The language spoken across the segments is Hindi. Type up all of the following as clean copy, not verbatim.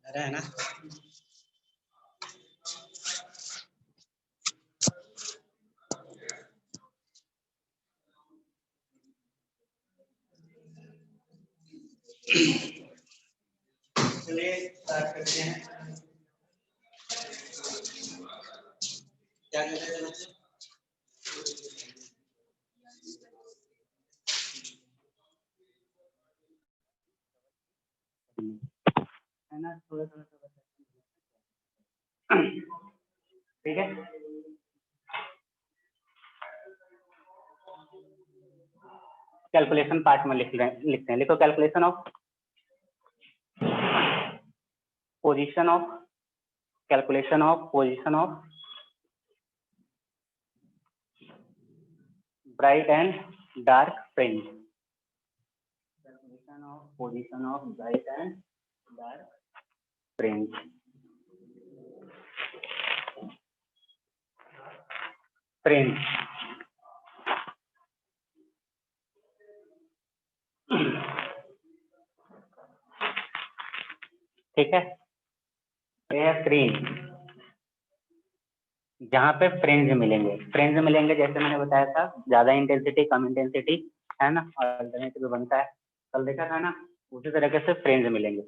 है ना? चलिए स्टार्ट करते हैं। क्या कहते हैं बच्चे? है ना, थोड़ा थोड़ा ठीक है। कैलकुलेशन पार्ट में लिखते हैं। लिखो calculation of position of calculation of position of bright and dark fringe. Calculation of position of bright and dark fringe. Fringe ठीक है। ये है स्क्रीन, जहाँ पे फ्रिंज मिलेंगे। फ्रिंज मिलेंगे जैसे मैंने बताया था, ज्यादा इंटेंसिटी कम इंटेंसिटी, है ना, अल्टरनेटिव बनता है, कल देखा था ना। उसी तरीके से फ्रिंज मिलेंगे।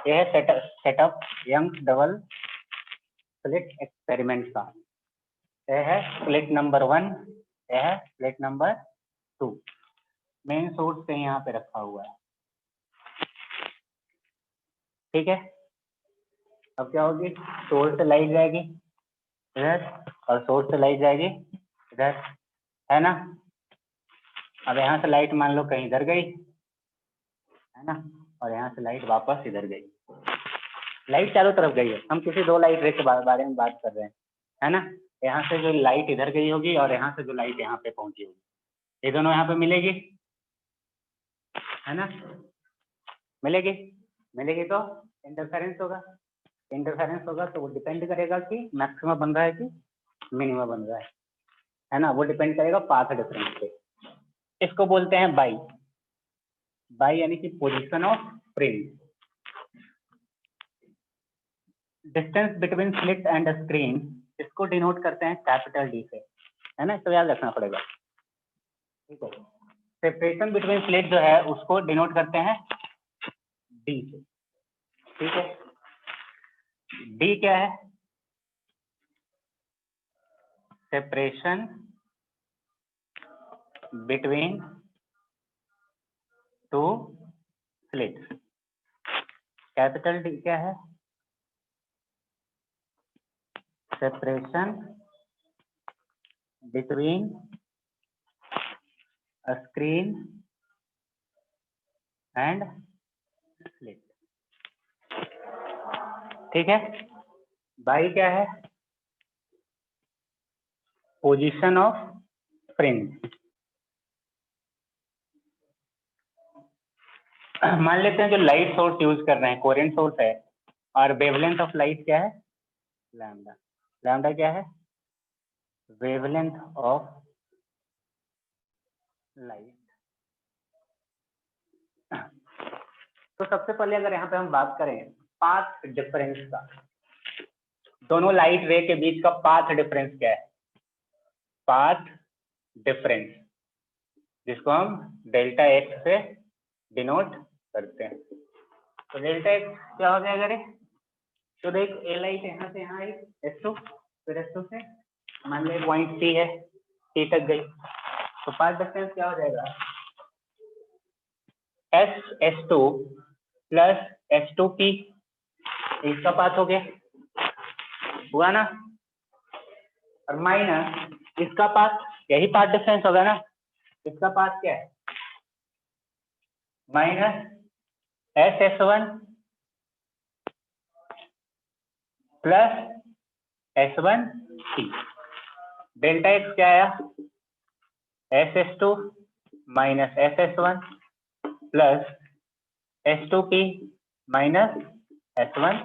ये है setup young double slit experiment का। यह है स्लिट नंबर 1, यह है स्लिट नंबर 2। मेन सोर्स पे यहाँ पे रखा हुआ है, ठीक है। अब क्या होगी, सोर्स से लाइट जाएगी इधर और सोर्स से लाइट जाएगी इधर, है ना। अब यहाँ से लाइट मान लो कहीं इधर गई, है ना, और यहाँ से लाइट वापस इधर गई। लाइट चारों तरफ गई है, हम किसी दो लाइट रे के बारे में बात कर रहे हैं, है ना। यहाँ से जो लाइट इधर गई होगी और यहाँ से जो लाइट यहाँ पे पहुंची होगी, ये दोनों यहाँ पे मिलेगी, है ना। मिलेगी तो इंटरफेरेंस होगा। इंटरफेरेंस होगा तो वो डिपेंड करेगा कि मैक्सिमम बन रहा है कि मिनिमम बन रहा है ना। वो डिपेंड करेगा पाथ डिफरेंस पे। इसको बोलते हैं बाई यानी कि position of fringe. Distance between slit and screen, इसको डिनोट करते हैं कैपिटल डी से, है ना। इसको याद रखना पड़ेगा, ठीक है। सेपरेशन बिटवीन स्लिट जो है उसको डिनोट करते हैं डी से, ठीक है। डी क्या है, separation between two slits. Capital D क्या है, separation between a screen and slit, ठीक है। बाई क्या है, पोजीशन ऑफ फ्रिंज। मान लेते हैं जो लाइट सोर्स यूज कर रहे हैं कोहेरेंट सोर्स है, और वेवलेंथ ऑफ लाइट क्या है, लैम्डा। लैम्डा क्या है, वेवलेंथ ऑफ लाइट। तो सबसे पहले अगर यहाँ पे हम बात करें पाथ डिफरेंस का, दोनों लाइट रे के बीच का पाथ डिफरेंस क्या है, पाथ डिफरेंस, जिसको हम डेल्टा एक्स से डिनोट करते हैं। तो डेल्टा एक्स क्या हो जाएगा रे, तो देख ए लाइट यहाँ से यहाँ आई S2, फिर S2 से मान लो पॉइंट सी है, सी तक गई, तो पाथ डिफरेंस क्या हो जाएगा, S2 प्लस S2P, इसका पाथ हो गया, हुआ ना, और माइनस इसका पाथ, यही पाथ डिफरेंस होगा ना। इसका पाथ क्या है, माइनस SS1 प्लस S1 सी। डेल्टा एक्स क्या आया, SS2 minus SS1 plus S2P minus S1,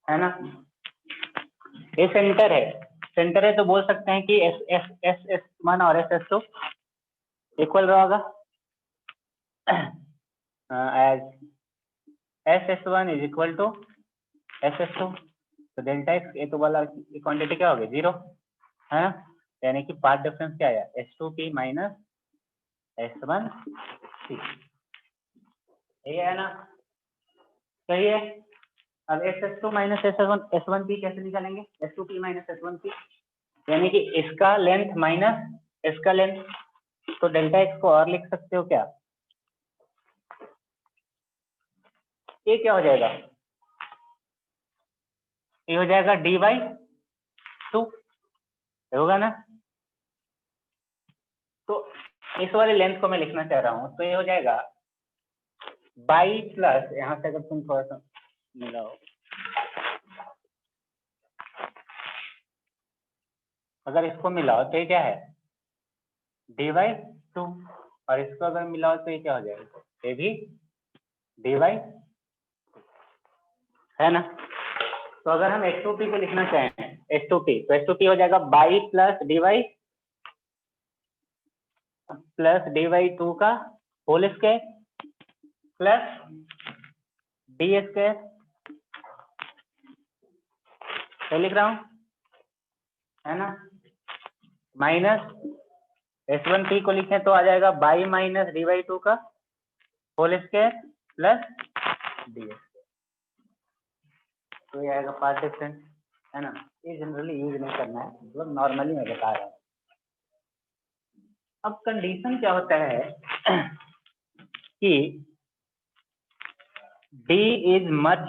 है ना। ये सेंटर है तो बोल सकते हैं कि SS1 और SS2 इक्वल रहेगा, as SS1 is equal to SS2। तो डेल्टा एक्स ये तो वाला क्वांटिटी क्या हो गया, 0, है ना। यानी कि पार्ट डिफरेंस क्या आया, S2P माइनस S1P, यही है ना, सही है। अब SS2 माइनस S1P कैसे निकालेंगे, S2P माइनस S1P, यानी कि इसका लेंथ माइनस इसका लेंथ। तो डेल्टा एक्स को और लिख सकते हो क्या, ये क्या हो जाएगा, ये हो जाएगा D/2 होगा ना। तो इस वाले लेंथ को मैं लिखना चाह रहा हूं, तो ये हो जाएगा बाई प्लस, यहां से अगर तुम थोड़ा सा मिलाओ, अगर इसको मिलाओ तो ये क्या है D/2, और इसको अगर मिलाओ तो ये क्या हो जाएगा, ये भी D/, है ना। तो अगर हम S2P को लिखना चाहें, S2P, तो S2P हो जाएगा बाई प्लस D/2 का whole square plus D square, क्या लिख रहा हूं, है ना, माइनस S1P को लिखें तो आ जाएगा बाई माइनस D/2 का whole square plus D square, तो ये आएगा पार्ट डिफरेंस, है ना। ये जनरली यूज नहीं करना है, मतलब नॉर्मली मैं बता रहा हूँ। अब कंडीशन क्या होता है कि D is much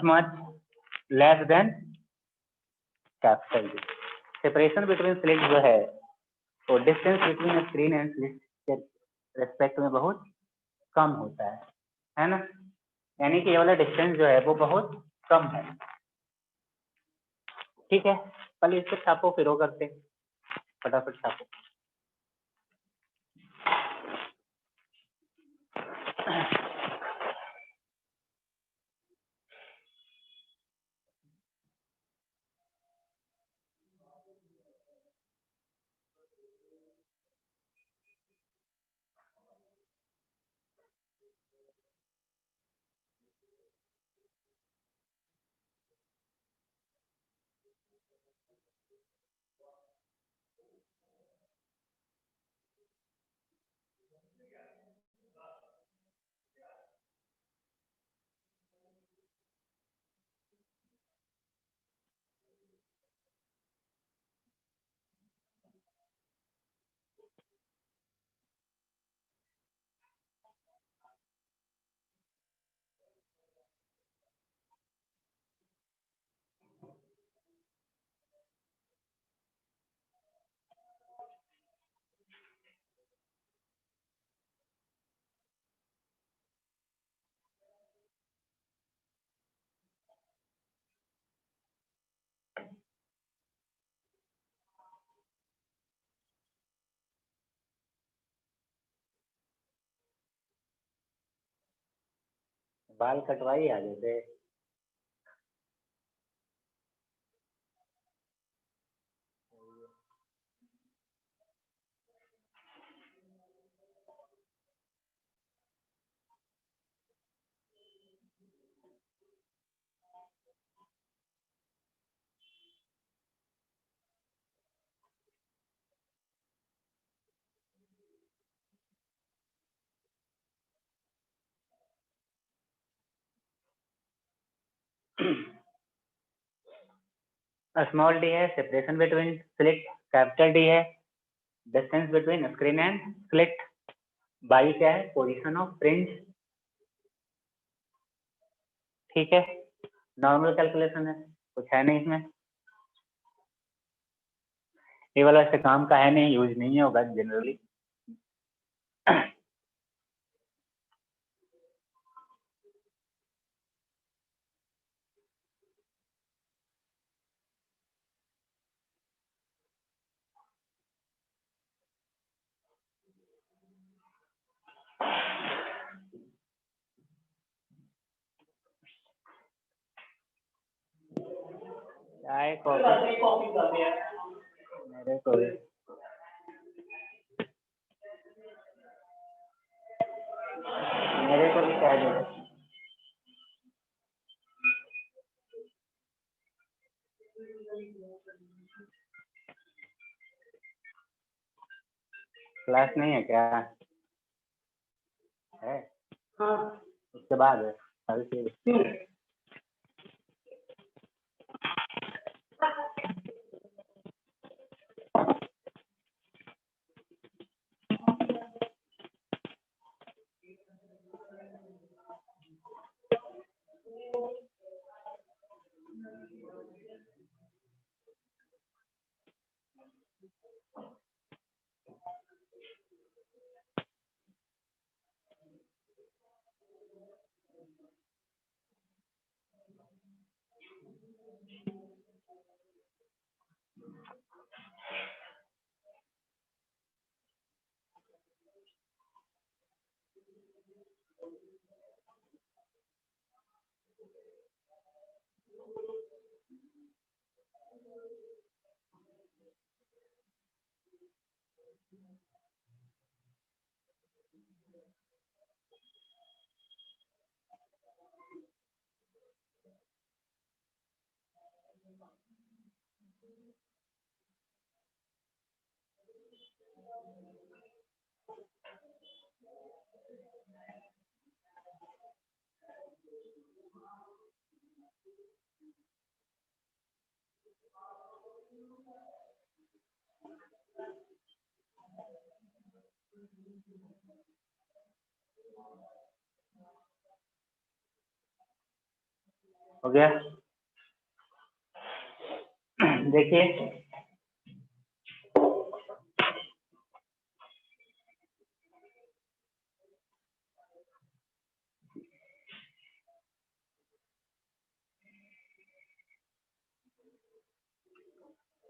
less than capital D। Separation between slit जो है, तो distance between screen and slit के रेस्पेक्ट में बहुत कम होता है ना। यानी कि ये वाला डिस्टेंस जो है वो बहुत कम है, ठीक है। पहले इसको छापो, फिर वो करते, फटाफट छापो। बाल कटवाई आगे से, स्मॉल डी है separation between slit, capital D है distance between screen and slit, बाई क्या है पोजीशन ऑफ फ्रिंज, ठीक है। नॉर्मल कैलकुलेशन है, कुछ है नहीं इसमें, ये वाला ऐसे काम का है नहीं, यूज नहीं होगा जनरली। चाय कॉफी मेरे को भी। मेरे को भी चाय दे दो। क्लास नहीं है क्या? है। हाँ। उसके बाद है अभी फिर। हो गया। देखिए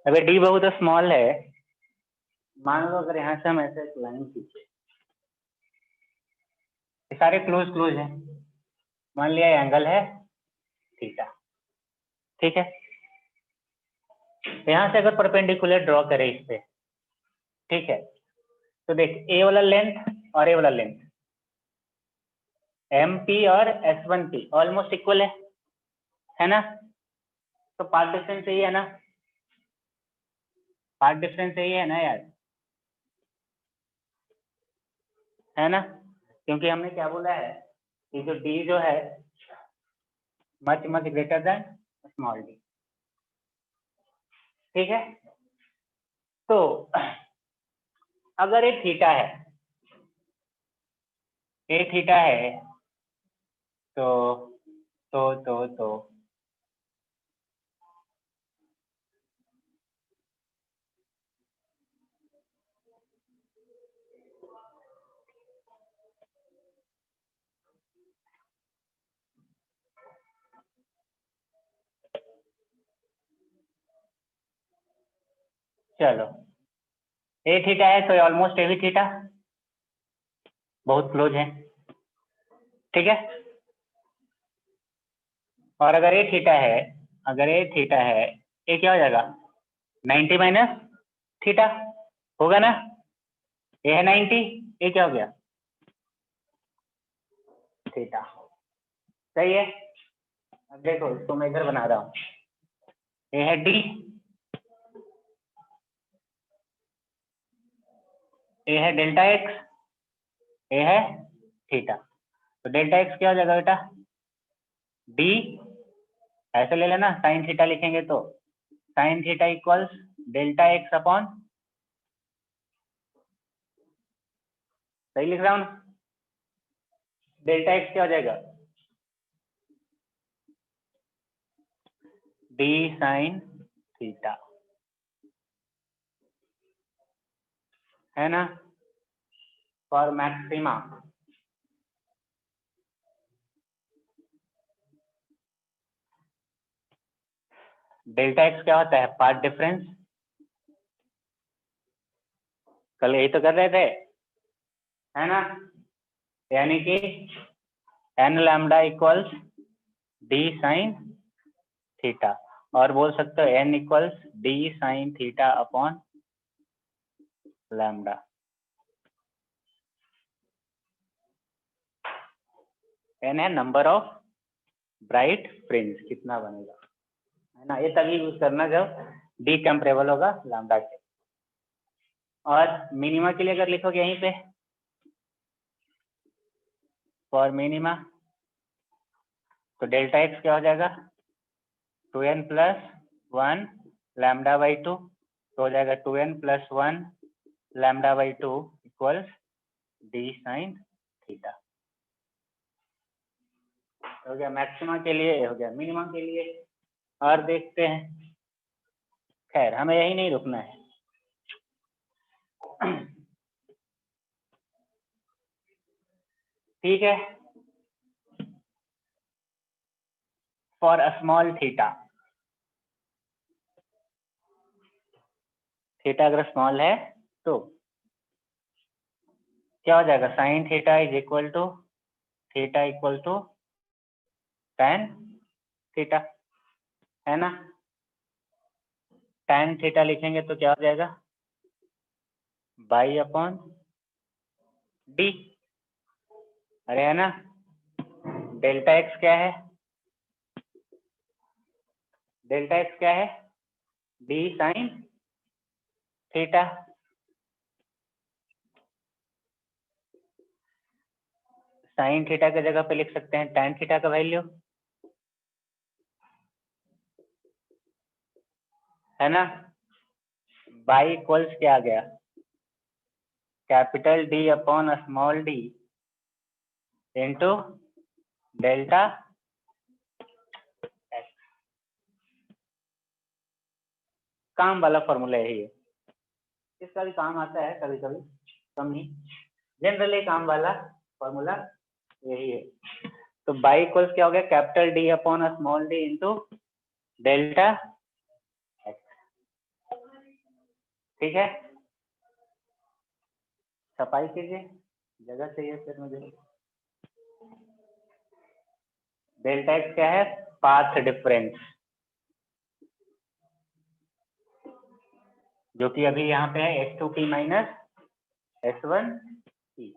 अगर डी बहुत स्मॉल है, मान लो अगर यहाँ से हम ऐसे एक लाइन खींचे, ये सारे क्लोज क्लोज हैं, मान लिया एंगल है थीटा, ठीक है। यहाँ से अगर परपेंडिकुलर ड्रॉ करें इस पे, ठीक है, तो देख ए वाला लेंथ और ए वाला लेंथ एम पी और S one P almost equal है ना? तो पाथ डिफरेंस यही है ना? पाथ डिफरेंस यही है ना यार, है ना? क्योंकि हमने क्या बोला है कि जो डी जो है much much greater than small D, ठीक है। तो अगर ये थीटा है, ये थीटा है, तो तो चलो ए थीटा है तो ऑलमोस्ट ए भी थीटा, बहुत क्लोज है, ठीक है। और अगर ए थीटा है, अगर ए थीटा है, ये क्या हो जाएगा 90 माइनस थीटा, होगा ना? ये है 90, ये क्या हो गया थीटा, सही है। अब देखो इसको मैं इधर बना रहा हूँ, ये है डी, ये है डेल्टा एक्स, ये है थीटा, तो डेल्टा एक्स क्या हो जाएगा बेटा डी, ऐसे ले लेना, साइन थीटा लिखेंगे तो sine theta equals delta x upon, सही लिख रहा हूँ ना? डेल्टा एक्स क्या हो जाएगा डी साइन थीटा, है ना? फॉर मैक्सिमा डेल्टा एक्स क्या होता है पाथ डिफरेंस, कल यही तो कर रहे थे, है ना? यानी कि N lambda equals D sine theta, और बोल सकते हो n equals D sine theta upon lambda. n है नंबर ऑफ ब्राइट फ्रिंज, कितना बनेगा, है ना। ये तभी यूज करना जब डी कंपेरेबल होगा लैम्डा के। और मिनिमा के लिए अगर लिखोगे यहीं पे, फॉर मिनिमा, तो डेल्टा एक्स क्या हो जाएगा 2n प्लस 1 लैम्डा बाई 2, तो हो जाएगा 2n plus 1 lambda by 2 equals D sine theta. हो गया मैक्सिमा के लिए, हो गया मिनिमम के लिए। और देखते हैं, खैर हमें यही नहीं रुकना है। ठीक है, for a small theta, theta अगर स्मॉल है तो क्या हो जाएगा, sine theta is equal to theta equal to tan theta, है ना। tan थीटा लिखेंगे तो क्या हो जाएगा बाई अपॉन डी, अरे है ना। डेल्टा एक्स क्या है, डेल्टा एक्स क्या है D sine theta, sine theta की जगह पे लिख सकते हैं tan थीटा का वैल्यू, है ना। बाई इक्वल्स क्या आ गया, capital D upon small D into delta x. काम वाला फॉर्मूला यही है, इसका भी काम आता है कभी कभी, कम ही, जनरली काम वाला फॉर्मूला यही है। तो बाई इक्वल्स क्या हो गया, capital D upon small D into delta x. ठीक है, सफाई कीजिए, जगह चाहिए फिर मुझे। डेल्टा एक्स क्या है, पाथ डिफरेंस, जो कि अभी यहाँ पे है h2p माइनस h1p।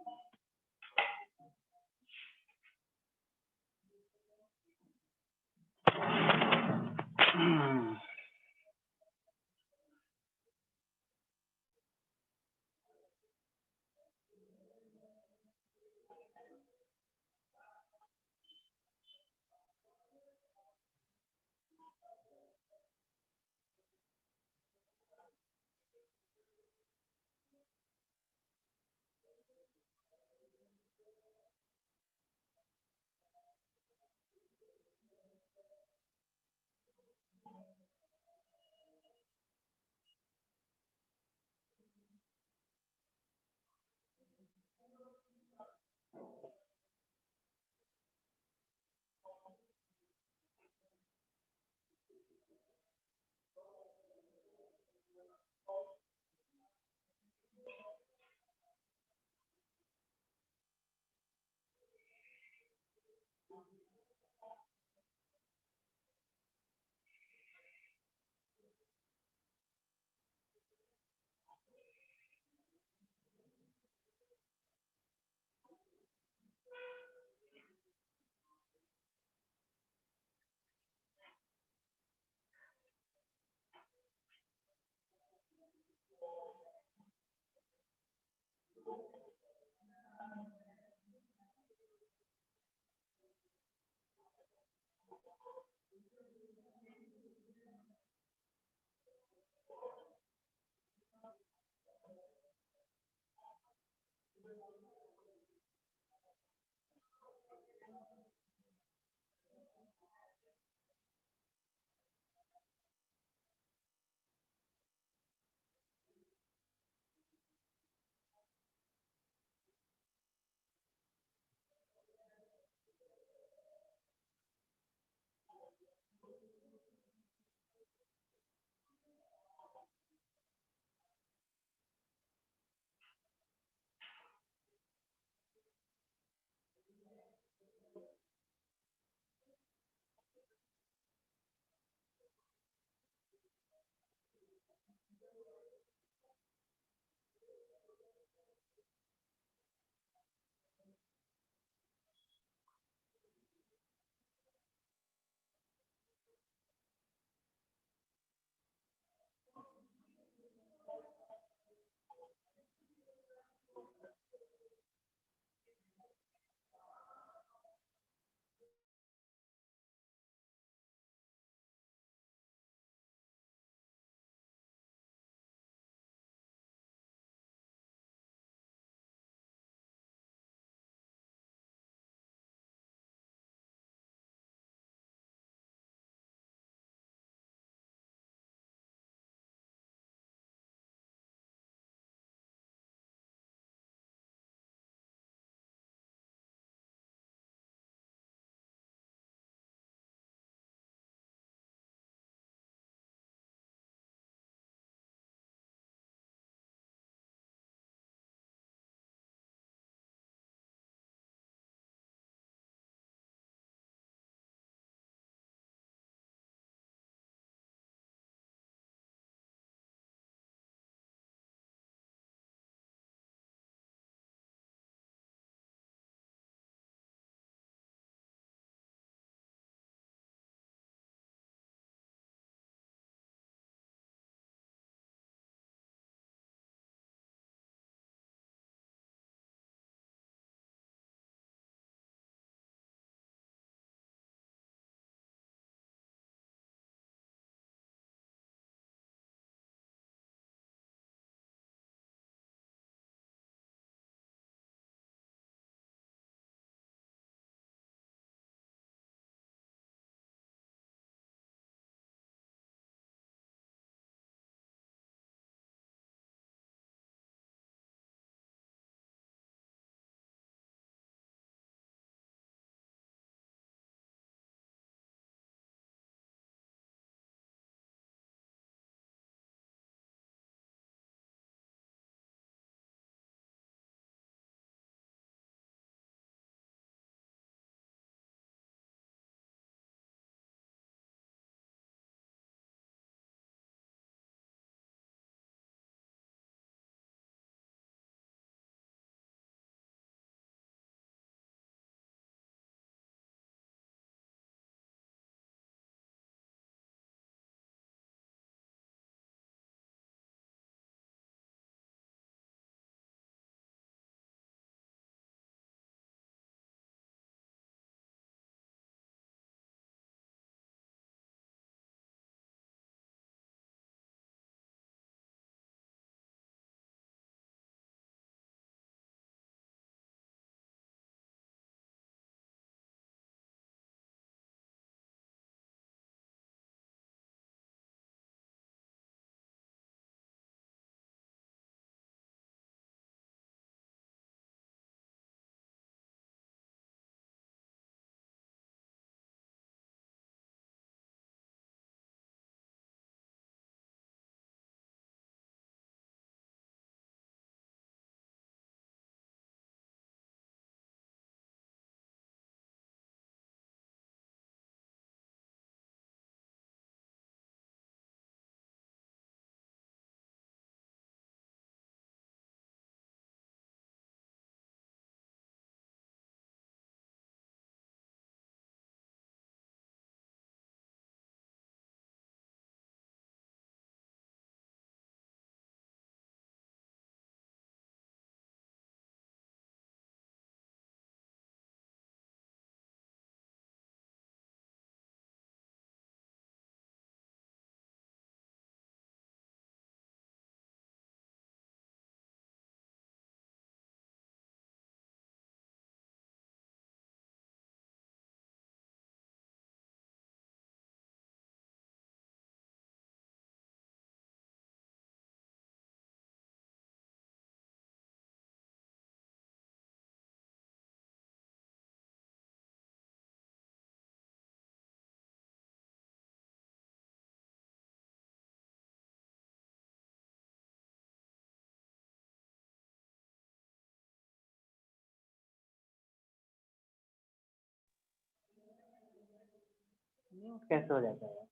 म्यूट कैसे हो जाता है?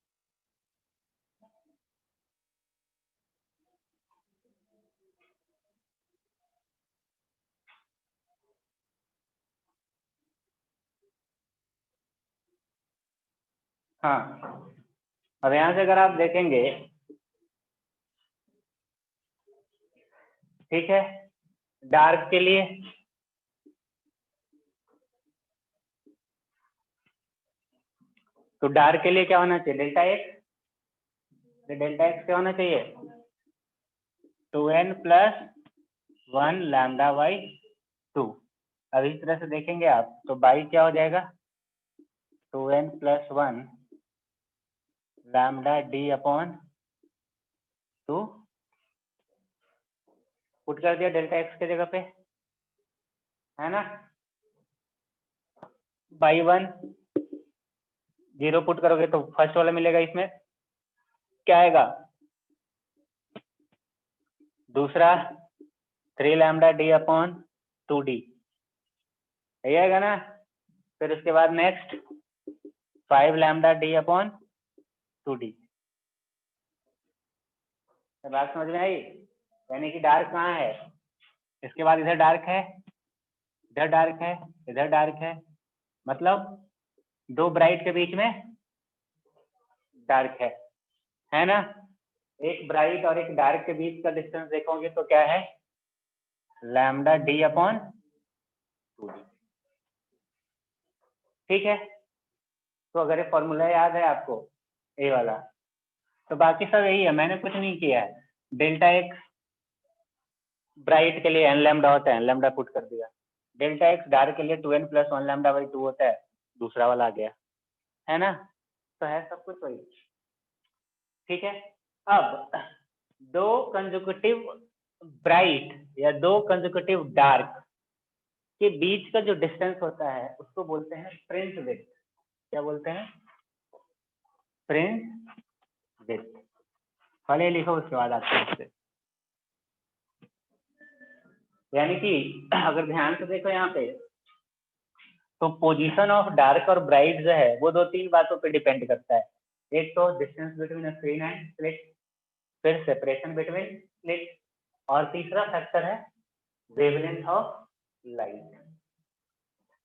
हाँ, अब यहाँ से अगर आप देखेंगे, ठीक है, डार्क के लिए तो डार्क के लिए क्या होना चाहिए? Delta x. डेल्टा एक्स क्या होना चाहिए? 2n plus 1 lambda by 2। अब इस तरह से देखेंगे आप तो बाई क्या हो जाएगा? 2n plus 1 lambda D upon 2। Put कर दिया डेल्टा एक्स के जगह पे, है ना? बाई 1 0 पुट करोगे तो फर्स्ट वाला मिलेगा, इसमें क्या आएगा? दूसरा 3 लैम्डा डी अपॉन 2d, यही आएगा ना? फिर उसके बाद next 5 lambda D upon 2d। बात समझ में आई? यानी कि डार्क कहाँ है? इसके बाद इधर डार्क है, इधर डार्क है, इधर डार्क है, मतलब दो ब्राइट के बीच में डार्क है ना? एक ब्राइट और एक डार्क के बीच का डिस्टेंस देखोगे तो क्या है? Lambda D upon 2d। ठीक है, तो अगर ये फॉर्मूला याद है आपको, ए वाला, तो बाकी सब यही है, मैंने कुछ नहीं किया है। डेल्टा एक्स ब्राइट के लिए एन लैम्डा होता है, एन लैम्डा पुट कर दिया। डेल्टा एक्स डार्क के लिए 2n प्लस 1 लैम्डा बाई 2 होता है, दूसरा वाला आ गया, है ना? तो है सब कुछ वही। ठीक है, अब दो कंसेक्यूटिव ब्राइट या दो कंसेक्यूटिव डार्क के बीच का जो डिस्टेंस होता है उसको बोलते हैं फ्रिंज विड्थ। क्या बोलते हैं? Fringe width. पहले लिखो उसके बाद आपको, यानी कि अगर ध्यान से देखो यहाँ पे, तो पोजीशन ऑफ डार्क और ब्राइट जो है वो दो तीन बातों पे डिपेंड करता है। एक तो distance between screen and slit, फिर सेपरेशन बिटवीन स्लिट, और तीसरा फैक्टर है वेवलेंथ ऑफ लाइट।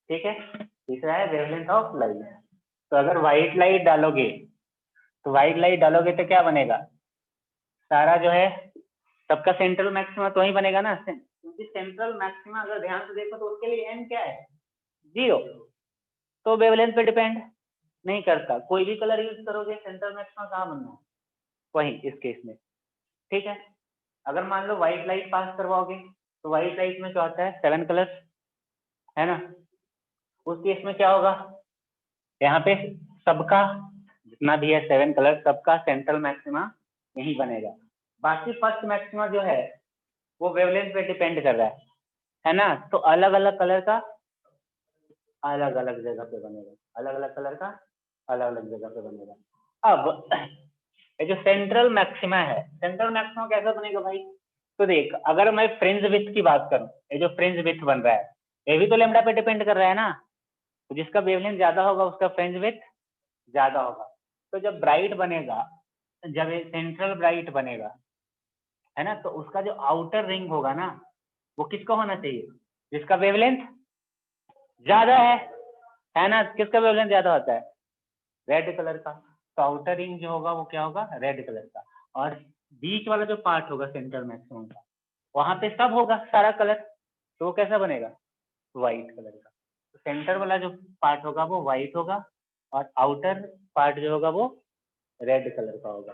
ठीक है, तीसरा है वेवलेंथ ऑफ लाइट। तो अगर व्हाइट लाइट डालोगे तो व्हाइट लाइट डालोगे तो क्या बनेगा? सारा जो है सबका सेंट्रल मैक्सिमा तो वही बनेगा ना, क्योंकि सेंट्रल मैक्सिमा अगर ध्यान से देखो तो उसके लिए एन क्या है? 0। तो वेवलेंथ पे डिपेंड नहीं करता, कोई भी कलर यूज करोगे सेंट्रल मैक्सिमा कहाँ बनना है? वही इस केस में। ठीक है, अगर मान लो व्हाइट लाइट पास करवाओगे तो व्हाइट लाइट में क्या होता है? 7 कलर्स, है ना? उस केस में क्या होगा? यहाँ पे सबका जितना भी है 7 कलर, सबका सेंट्रल मैक्सिमा यही बनेगा। बाकी फर्स्ट मैक्सिमा जो है वो वेवलेंथ पे डिपेंड कर रहा है ना? तो अलग अलग कलर का अलग अलग जगह पे बनेगा, अलग अलग कलर का अलग अलग जगह पे बनेगा। अब ये जो सेंट्रल मैक्सिमा है, सेंट्रल मैक्सिमा कैसा बनेगा भाई? तो देख, अगर मैं फ्रिंज विड्थ की बात करूं, ये जो फ्रिंज विड्थ बन रहा है ये भी तो लैम्डा पे डिपेंड कर रहा है ना? तो जिसका वेवलेंथ ज्यादा होगा उसका फ्रिंज विड्थ ज्यादा होगा। तो जब ब्राइट बनेगा, जब ये सेंट्रल ब्राइट बनेगा, है ना, तो उसका जो आउटर रिंग होगा ना वो किसका होना चाहिए? जिसका वेवलेंथ ज्यादा है ना? किसका वेवलेंथ ज्यादा होता है? रेड कलर का। तो आउटर रिंग जो होगा वो क्या होगा? रेड कलर का। और बीच वाला जो पार्ट होगा सेंट्रल मैक्सिमम का, वहां पे सब होगा सारा कलर, तो वो कैसा बनेगा? व्हाइट कलर का। तो सेंटर वाला जो पार्ट होगा वो व्हाइट होगा और आउटर पार्ट जो होगा वो रेड कलर का होगा,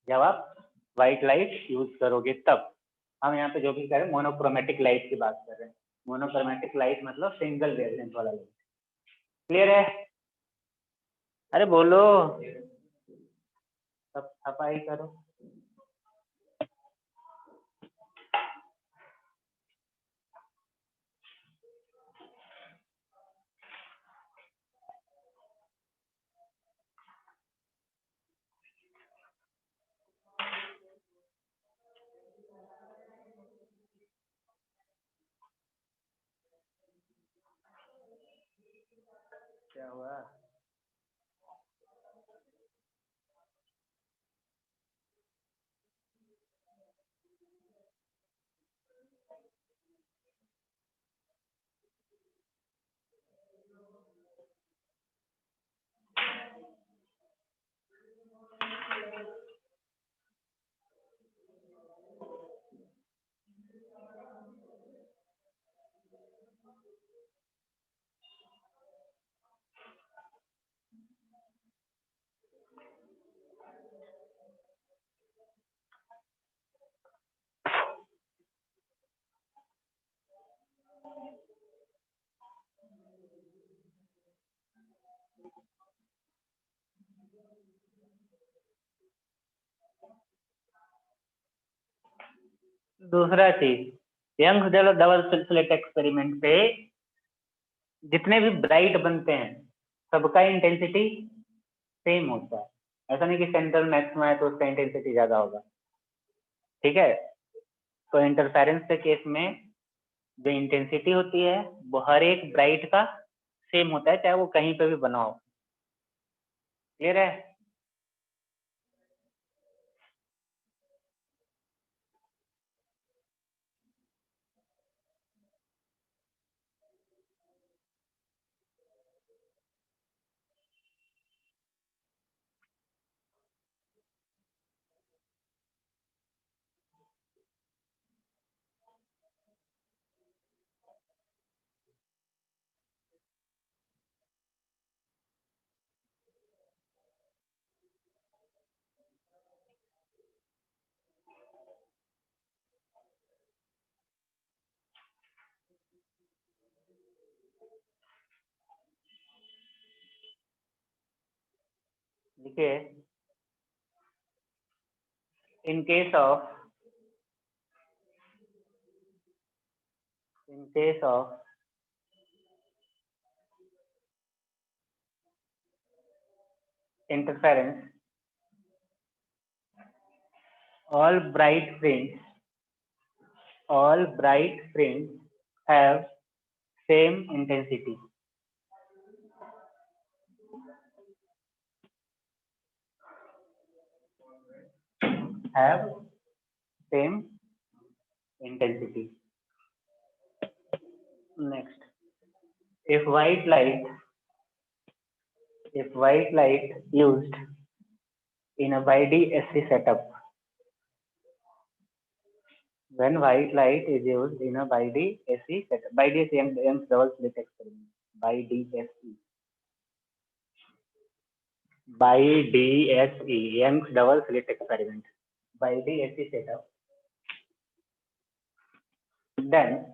जब आप व्हाइट लाइट यूज करोगे तब। हम यहाँ पे जो भी करें मोनोक्रोमेटिक लाइट की बात कर रहे हैं। मोनोक्रोमेटिक लाइट मतलब सिंगल वेवलेंथ वाला लाइट। क्लियर है? अरे बोलो, सब सफाई करो। क्या हुआ? दूसरा चीज, यंग डबल स्लिट एक्सपेरिमेंट पे जितने भी ब्राइट बनते हैं सबका इंटेंसिटी सेम होता है। ऐसा नहीं कि सेंट्रल मैक्सिमा है तो उसका इंटेंसिटी ज्यादा होगा, ठीक है। तो इंटरफेरेंस के केस में जो इंटेंसिटी होती है वो हर एक ब्राइट का सेम होता है, चाहे वो कहीं पे भी बना हो। क्लियर है? देखिए, in case of interference, all bright fringe have same intensity. Have same intensity. Next, if white light used in a BiD-AC setup, when white light is used in a BiD-AC setup, BiD-AC Young's double slit experiment, BiD-SE Young's double slit experiment, BiD-AC setup, then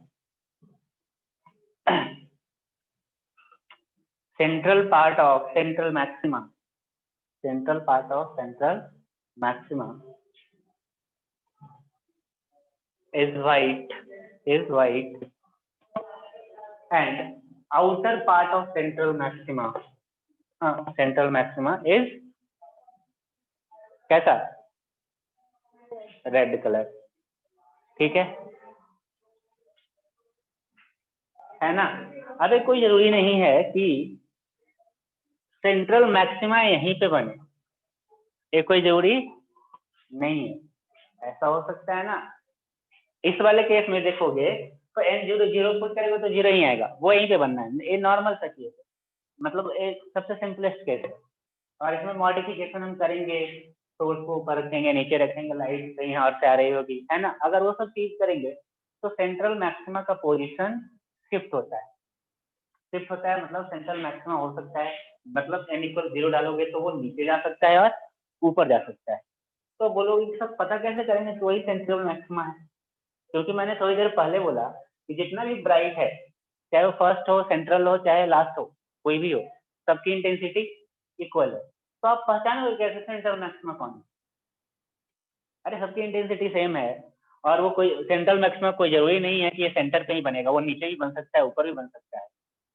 central part of central maxima is white and outer part of central maxima is कैसा? रेड कलर, ठीक है ना। अबे कोई जरूरी नहीं है कि सेंट्रल मैक्सिमा यहीं पे बने, ये कोई जरूरी नहीं है। ऐसा हो सकता है ना, इस वाले केस में देखोगे तो n 0 पुट करेगा तो 0 ही आएगा, वो यहीं पे बनना है। ये नॉर्मल सा केस है, मतलब एक सबसे सिंपलेस्ट केस है। और इसमें मॉडिफिकेशन हम करेंगे, सोर्स को ऊपर रखेंगे, नीचे रखेंगे, लाइट कहीं और से आ रही होगी, है ना। अगर वो सब चीज करेंगे तो सेंट्रल मैक्सिमा का पोजीशन शिफ्ट होता है। मतलब सेंट्रल मैक्सिमा हो सकता है, मतलब n = 0 डालोगे तो वो नीचे जा सकता है और ऊपर जा सकता है। तो बोलोगे सब पता कैसे करेंगे तो वही सेंट्रल मैक्सिमा है, क्योंकि मैंने थोड़ी देर पहले बोला कि जितना भी ब्राइट है, चाहे वो फर्स्ट हो, सेंट्रल हो, चाहे लास्ट हो, कोई भी हो, सबकी इंटेंसिटी इक्वल है। तो आप पहचानोगे कैसे सेंट्रल मैक्सिमा कौन है? अरे सबकी इंटेंसिटी सेम है, और वो कोई सेंट्रल मैक्सिमा कोई जरूरी नहीं है कि ये सेंटर पे ही बनेगा, वो नीचे भी बन सकता है, ऊपर भी बन सकता है।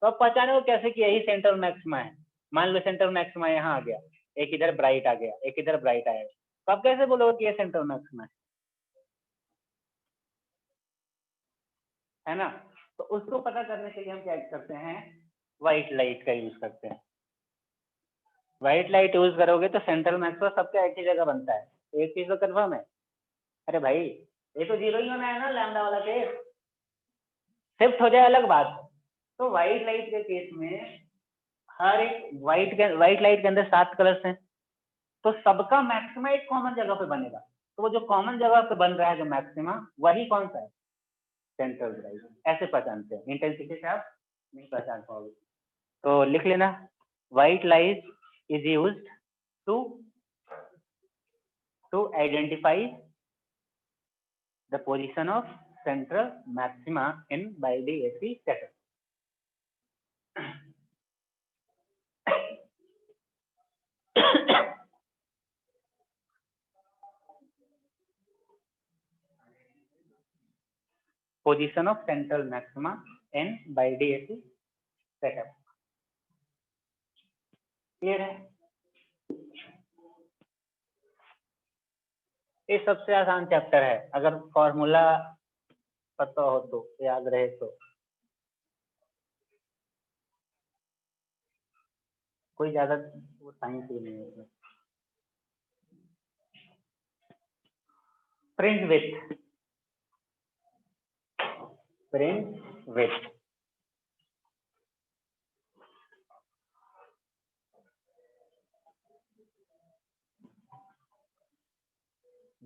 तो आप पहचानोगे कैसे कि यही सेंट्रल मैक्सिमा है? मान लो सेंट्रल मैक्सिमा यहाँ आ गया, एक इधर ब्राइट आ गया, एक इधर ब्राइट आएगा, तो आप कैसे बोलोगे कि ये सेंट्रल मैक्सिमा है ना। तो उसको पता करने के लिए हम क्या करते हैं, व्हाइट लाइट का यूज करते हैं। व्हाइट लाइट यूज करोगे तो सेंट्रल मैक्सिमा सबका एक ही जगह बनता है। एक चीज तो कन्फर्म है, अरे भाई ये तो 0 ही होना है ना, लैम्डा वाला केस। शिफ्ट हो जाए अलग बात। तो व्हाइट लाइट के केस में हर एक व्हाइट लाइट के अंदर 7 कलर्स हैं, तो सबका मैक्सिमा एक कॉमन जगह पे बनेगा। तो वो जो कॉमन जगह पे बन रहा है जो मैक्सिमा, वही कौन सा है? Central bright. ऐसे पहचानते हैं, इंटेंसिटी से आप नहीं पहचान पाओगे। तो लिख लेना, white light is used to identify the position of central maxima in BiD-AC setup. Position of central maxima in बाइडिएसी सेटअप। क्लियर है? ये सबसे आसान चैप्टर है, अगर फॉर्मूला पता हो तो, याद रहे तो। कोई ज्यादा वो साइंस भी नहीं है इसमें। Fringe width, fringe width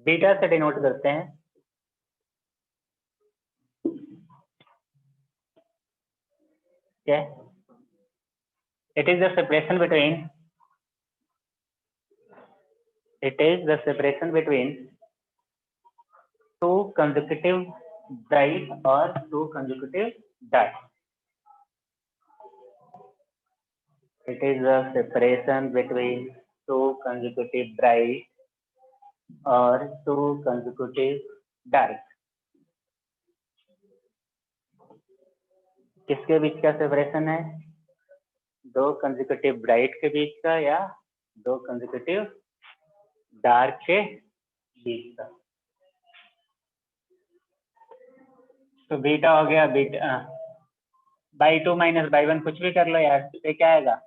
beta से डिनोट करते हैं। क्या? It is the separation between, it is the separation between two consecutive bright or two consecutive dark. It is the separation between two consecutive bright or two consecutive dark. किसके बीच का सेपरेशन है? दो कंसेक्यूटिव ब्राइट के बीच का या दो कंसेक्यूटिव डार्क के बीच का। तो बीटा हो गया, बीटा बाई 2 माइनस बाई 1 कुछ भी कर लो यार, ये क्या आएगा?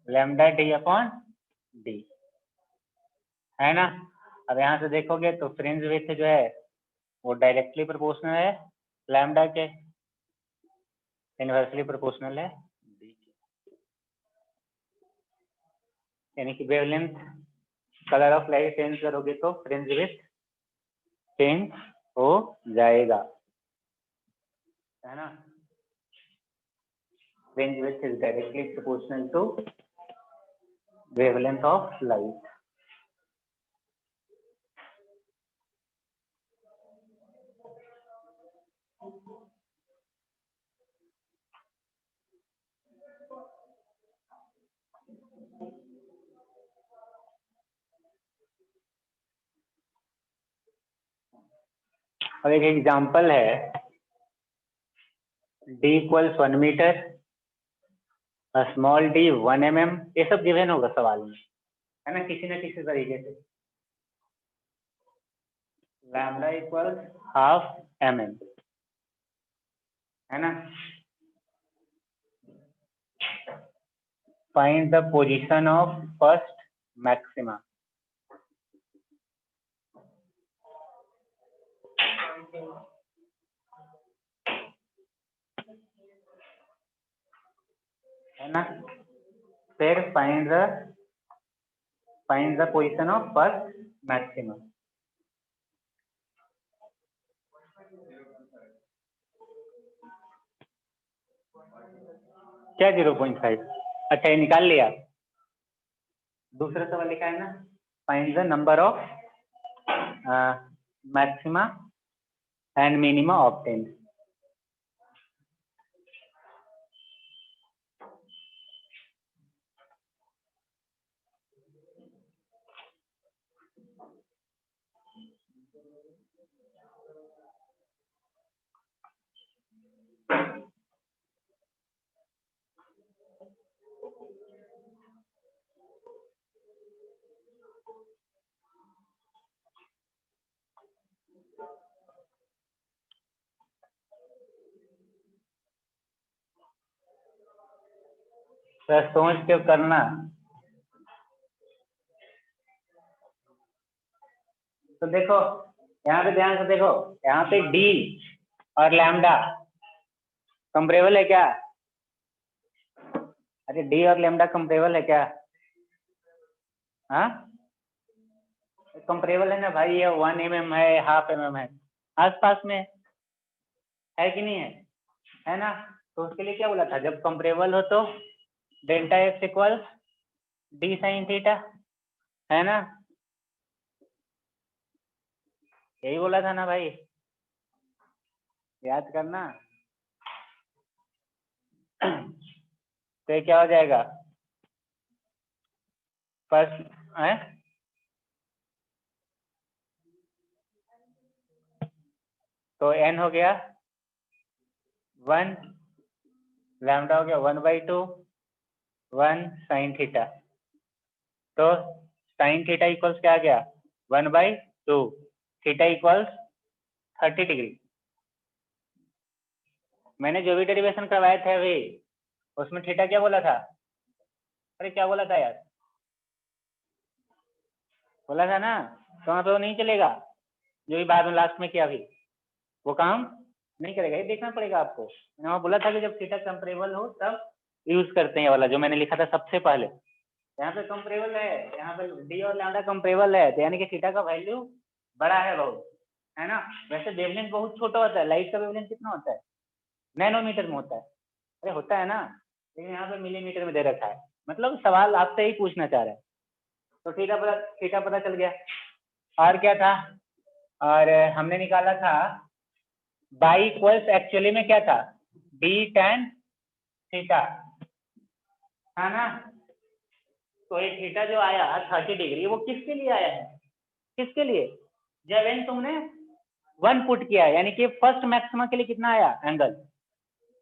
लैम्डा डी अपॉन डी, है ना। अब यहाँ से देखोगे तो फ्रिंज विड्थ जो है वो डायरेक्टली प्रोपोर्शनल है लैम्डा के, इनवर्सली प्रोपोर्शनल है डी के। यानी कि wavelength, colour of light change करोगे तो फ्रिंज विड्थ चेंज हो जाएगा, है ना। Fringe width is directly proportional to wavelength of light. और एक एग्जांपल है, d equals 1 metre, small d 1 mm, ये सब गिवन होगा सवाल में, है ना, किसी न किसी तरीके से। लैम्डा इक्वल्स हाफ mm, है ना। Find the position of first maxima. है ना, फिर find the position of first maxima. क्या 0.5? अच्छा ये निकाल लिया। दूसरा सवाल लिखा है ना, find the number of maxima and minima obtained. तो सोच के करना। तो देखो यहाँ पे ध्यान से देखो, यहाँ पे d और लैम्डा कंपेरेबल है क्या? अरे d और लैम्डा कंपेरेबल है क्या? हाँ कंपेरेबल है ना भाई, ये 1 mm है, हाफ mm है, आसपास में है कि नहीं है? है ना। तो उसके लिए क्या बोला था, जब कंपेरेबल हो तो delta x equal D sine theta, है ना, यही बोला था ना भाई, याद करना। तो ये क्या हो जाएगा फर्स्ट है, तो n हो गया 1, लैम्डा हो गया 1/2, 1 साइन थीटा। तो साइन थीटा इक्वल्स क्या आ गया 1/2, थीटा इक्वल्स 30 डिग्री। मैंने जो भी डेरिवेशन करवाए थे अभी उसमें थीटा क्या बोला था? अरे क्या बोला था यार? बोला था ना, तो वहाँ पे वो नहीं चलेगा जो भी बाद में लास्ट में किया अभी, वो काम नहीं करेगा। ये देखना पड़ेगा आपको। मैंने वहाँ बोला था कि जब थीटा कंपेरेबल हो तब यूज करते हैं वाला, जो मैंने लिखा था सबसे पहले। यहाँ पे कंपेरेबल है, यहाँ पे डी और लैम्डा कंपेरेबल है, तो यानी कि थीटा का वैल्यू बड़ा है बहुत, है ना। वैसे वेवलेंथ बहुत छोटा होता है, लाइट का वेवलेंथ कितना होता है? नैनोमीटर में होता है। अरे होता है ना, लेकिन यहाँ पे मिलीमीटर में दे रखा है। मतलब सवाल आपसे ही पूछना चाह रहा है। तो थीटा पता चल गया। और क्या था? और हमने निकाला था बाई इक्वल्स, एक्चुअली में क्या था? डी tan थीटा, है ना। तो ये थीटा जो आया 30 डिग्री, वो किसके लिए आया है? किसके लिए? जब एन तुमने 1 पुट किया, यानी कि फर्स्ट मैक्सिमा के लिए कितना आया एंगल?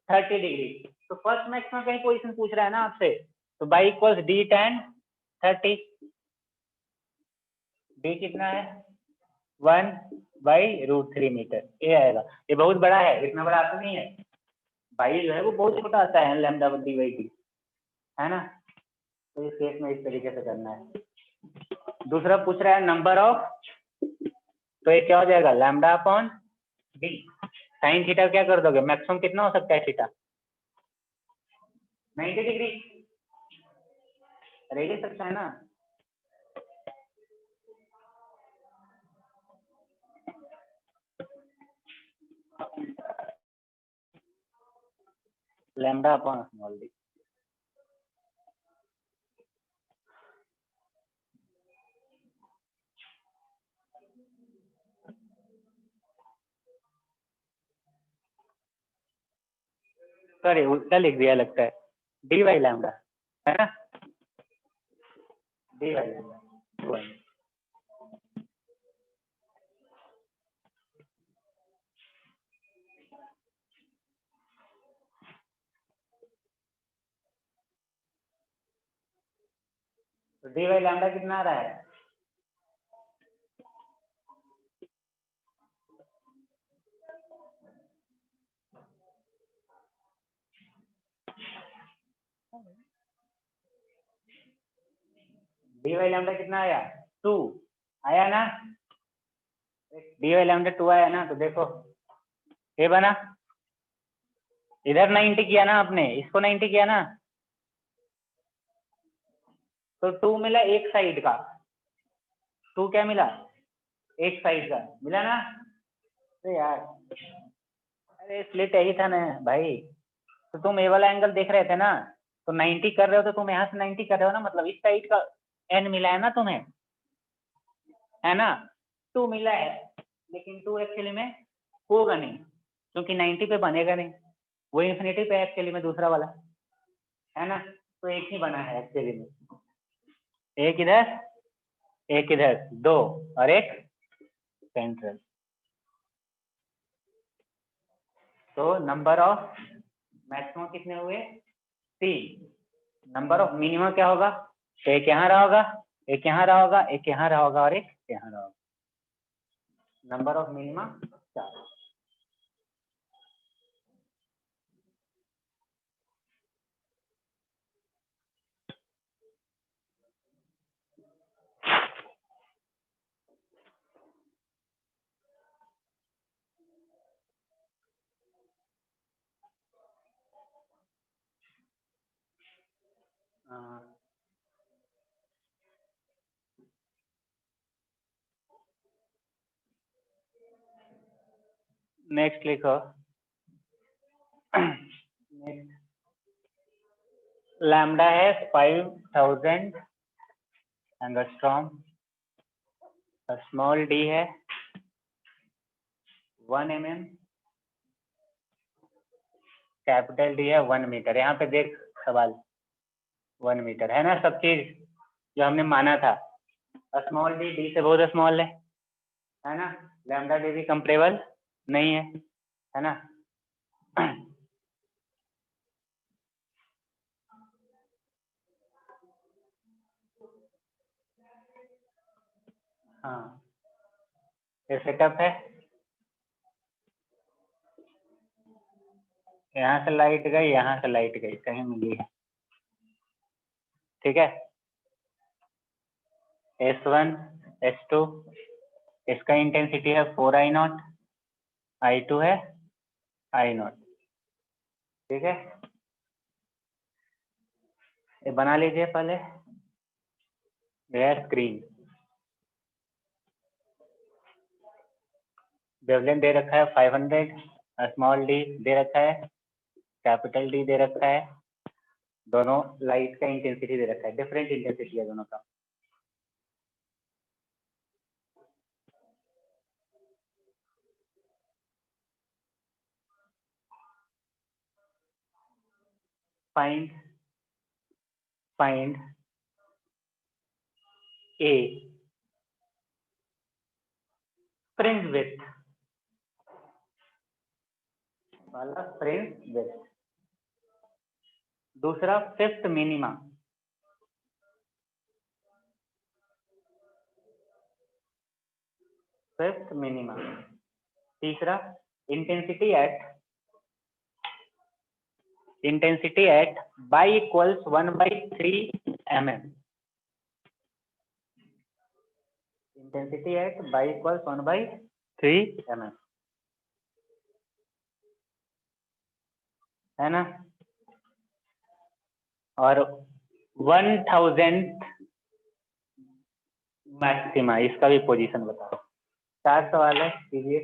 30 डिग्री। तो फर्स्ट मैक्सिमा का ही पोजीशन पूछ रहा है ना आपसे, तो by equals D tan 30। D कितना है? 1/√3 मीटर, ये आएगा। ये बहुत बड़ा है, इतना बड़ा आता नहीं है। बाई जो है वो बहुत छोटा आता है लैम्डा डी/डी, है ना। तो इस केस में इस तरीके से करना है। दूसरा पूछ रहा है नंबर ऑफ, तो ये क्या हो जाएगा lambda upon D. Sine theta क्या कर दोगे? मैक्सिमम कितना हो सकता है थीटा? 90 डिग्री, रह ही सकता है ना। Lambda upon small D. Sorry उल्टा लिख दिया लगता है, डी बाई लैम्डा, है ना। डी बाई लैम्डा, तो डी बाई लैम्डा कितना आ रहा है? डी बाई लैम्डा कितना आया? 2 आया ना। डी बाई लैम्डा 2 आया ना, तो देखो ये बना, इधर 90 किया ना आपने, इसको 90 किया ना, तो 2 मिला एक साइड का। 2 क्या मिला? एक साइड का मिला ना। अरे यार, अरे स्लिट यही था ना भाई। तो तुम ए वाला एंगल देख रहे थे ना, तो 90 कर रहे हो, तो तुम यहाँ से 90 कर रहे हो ना, मतलब इस साइड का एन मिला है ना तुम्हें, है ना। 2 मिला है, लेकिन 2 एक्चुअली में होगा नहीं, क्योंकि 90 पे बनेगा नहीं, वो इन्फिनिटी पे एक्चुअली में दूसरा वाला, है ना। तो एक ही बना है एक्चुअली में, एक इधर 2 और एक सेंट्रल। तो नंबर ऑफ मैक्सिमम कितने हुए? 3। नंबर ऑफ मिनिमम क्या होगा? एक यहाँ रहा होगा, एक यहाँ रहा होगा, एक यहाँ रहा होगा और एक यहाँ रहा होगा। Number of minimum 4। नेक्स्ट लिखो। नेक्स्ट लैम्डा है 5000 एंगस्ट्रॉम, स्मॉल डी है 1 mm, कैपिटल डी है 1 मीटर। यहाँ पे देख सवाल 1 मीटर है ना, सब चीज जो हमने माना था। स्मॉल डी डी से बहुत स्मॉल है ना। लैम्डा डी भी कंपेरेबल नहीं है ना। हाँ, ये सेटअप है, यहाँ से लाइट गई, यहाँ से लाइट गई, कहीं मिली है, ठीक है। S1 S2, इसका इंटेंसिटी है 4I0, I2 है I0, ठीक है। ये बना लीजिए पहले, यह स्क्रीन वेवलेंथ दे रखा है 500, स्मॉल डी दे रखा है, कैपिटल डी दे रखा है, दोनों लाइट का इंटेंसिटी दे रखा है, डिफरेंट इंटेंसिटी है दोनों का। फाइंड ए फ्रिंज विड्थ वाला, फ्रिंज विड्थ। दूसरा फिफ्थ मिनिमा, फिफ्थ मिनिमा। तीसरा intensity at by equals 1/3 mm, intensity at by equals 1/3 mm, है ना। और 1000 मैक्सिमा, इसका भी पोजीशन बताओ। 4 सवाल है, कीजिए।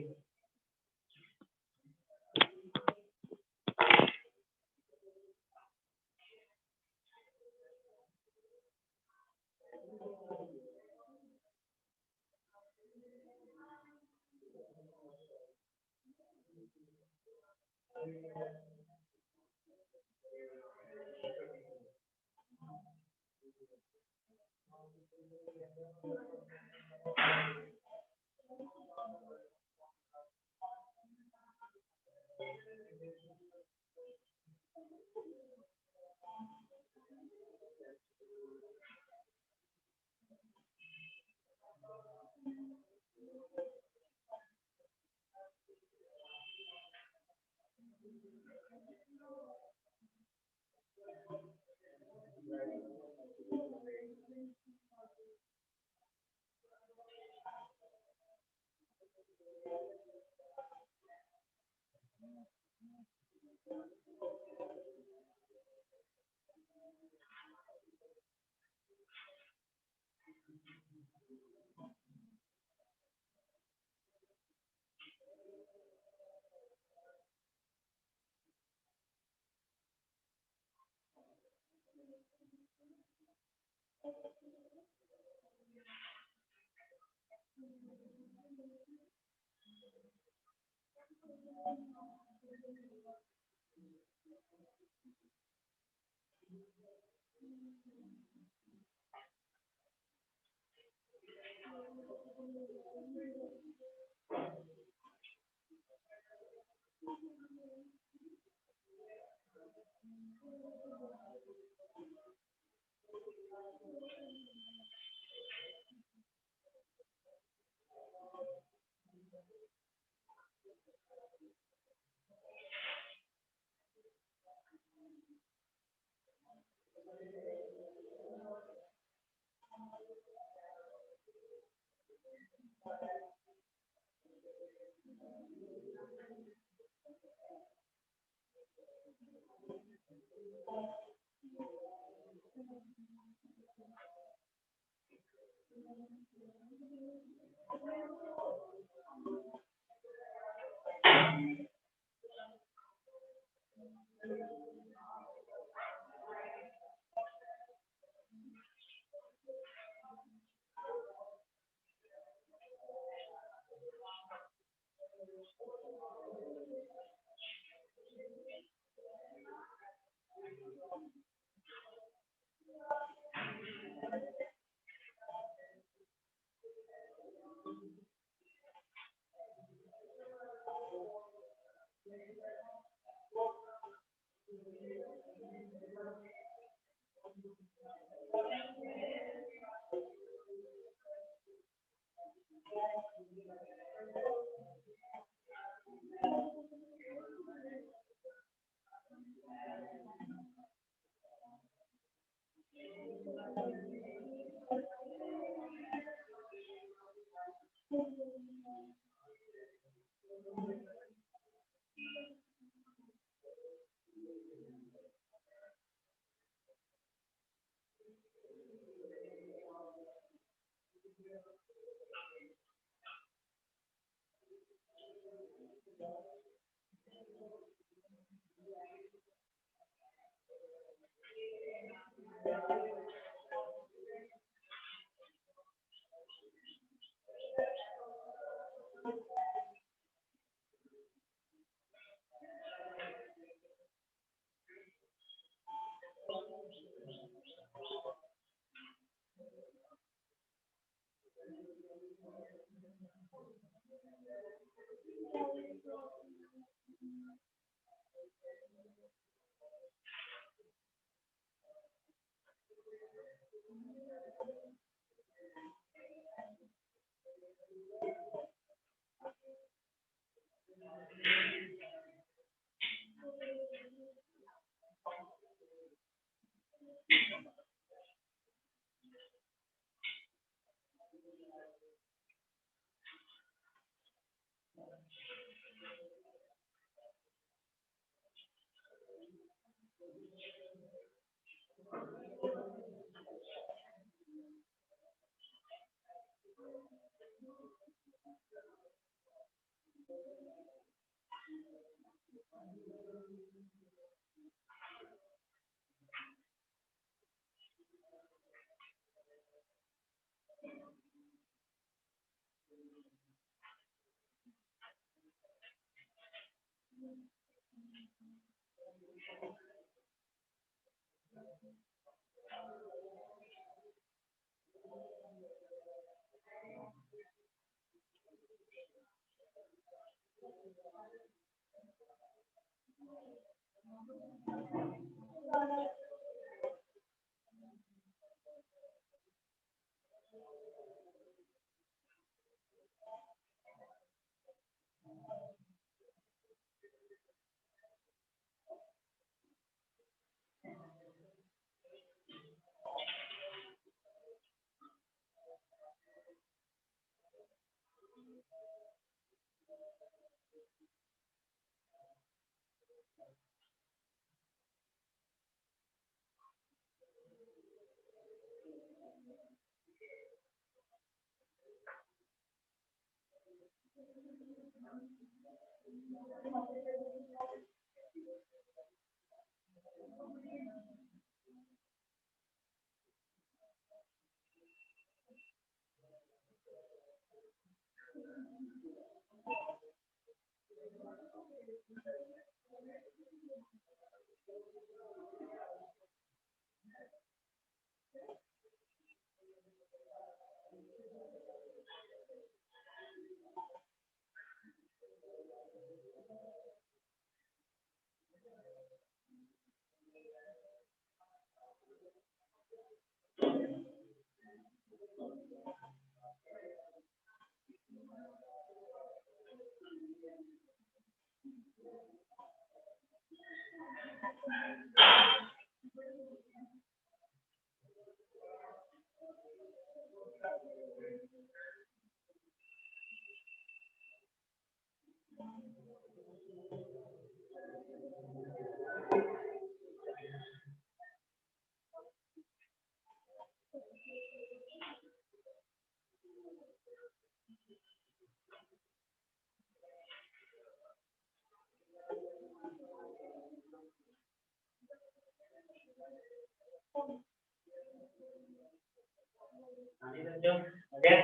हाँ जी बच्चों, अजय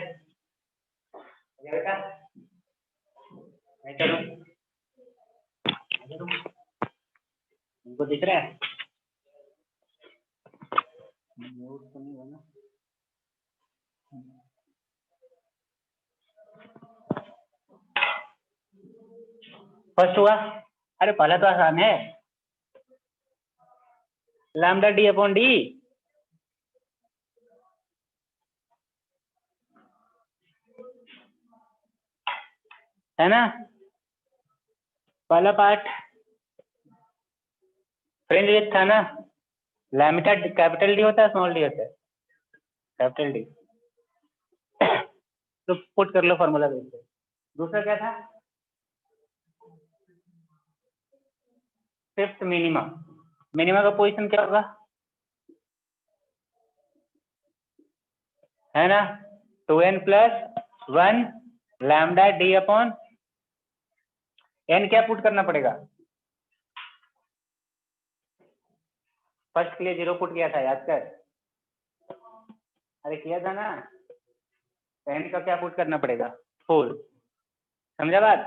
अजय बेटा, नहीं चलो अजय तुम उनको दिख रहा है? म्यूट तो नहीं हुआ ना? फर्स्ट हुआ? अरे पहला तो आसान है, लैम्डा डी अपॉन डी है ना। पहला पार्ट फ्रिंज विड्थ था ना, लैम्ब्डा कैपिटल डी होता है स्मॉल डी होता है? Capital D. तो पुट कर लो फॉर्मूला देखते। दूसरा क्या था? Fifth minima. मिनिमा का पोजीशन क्या होगा? है ना, 2n + 1 lambda D upon n। क्या पुट करना पड़ेगा? फर्स्ट के लिए 0 पुट किया था, याद कर। अरे किया था ना। n का क्या पुट करना पड़ेगा? 4। समझा बात?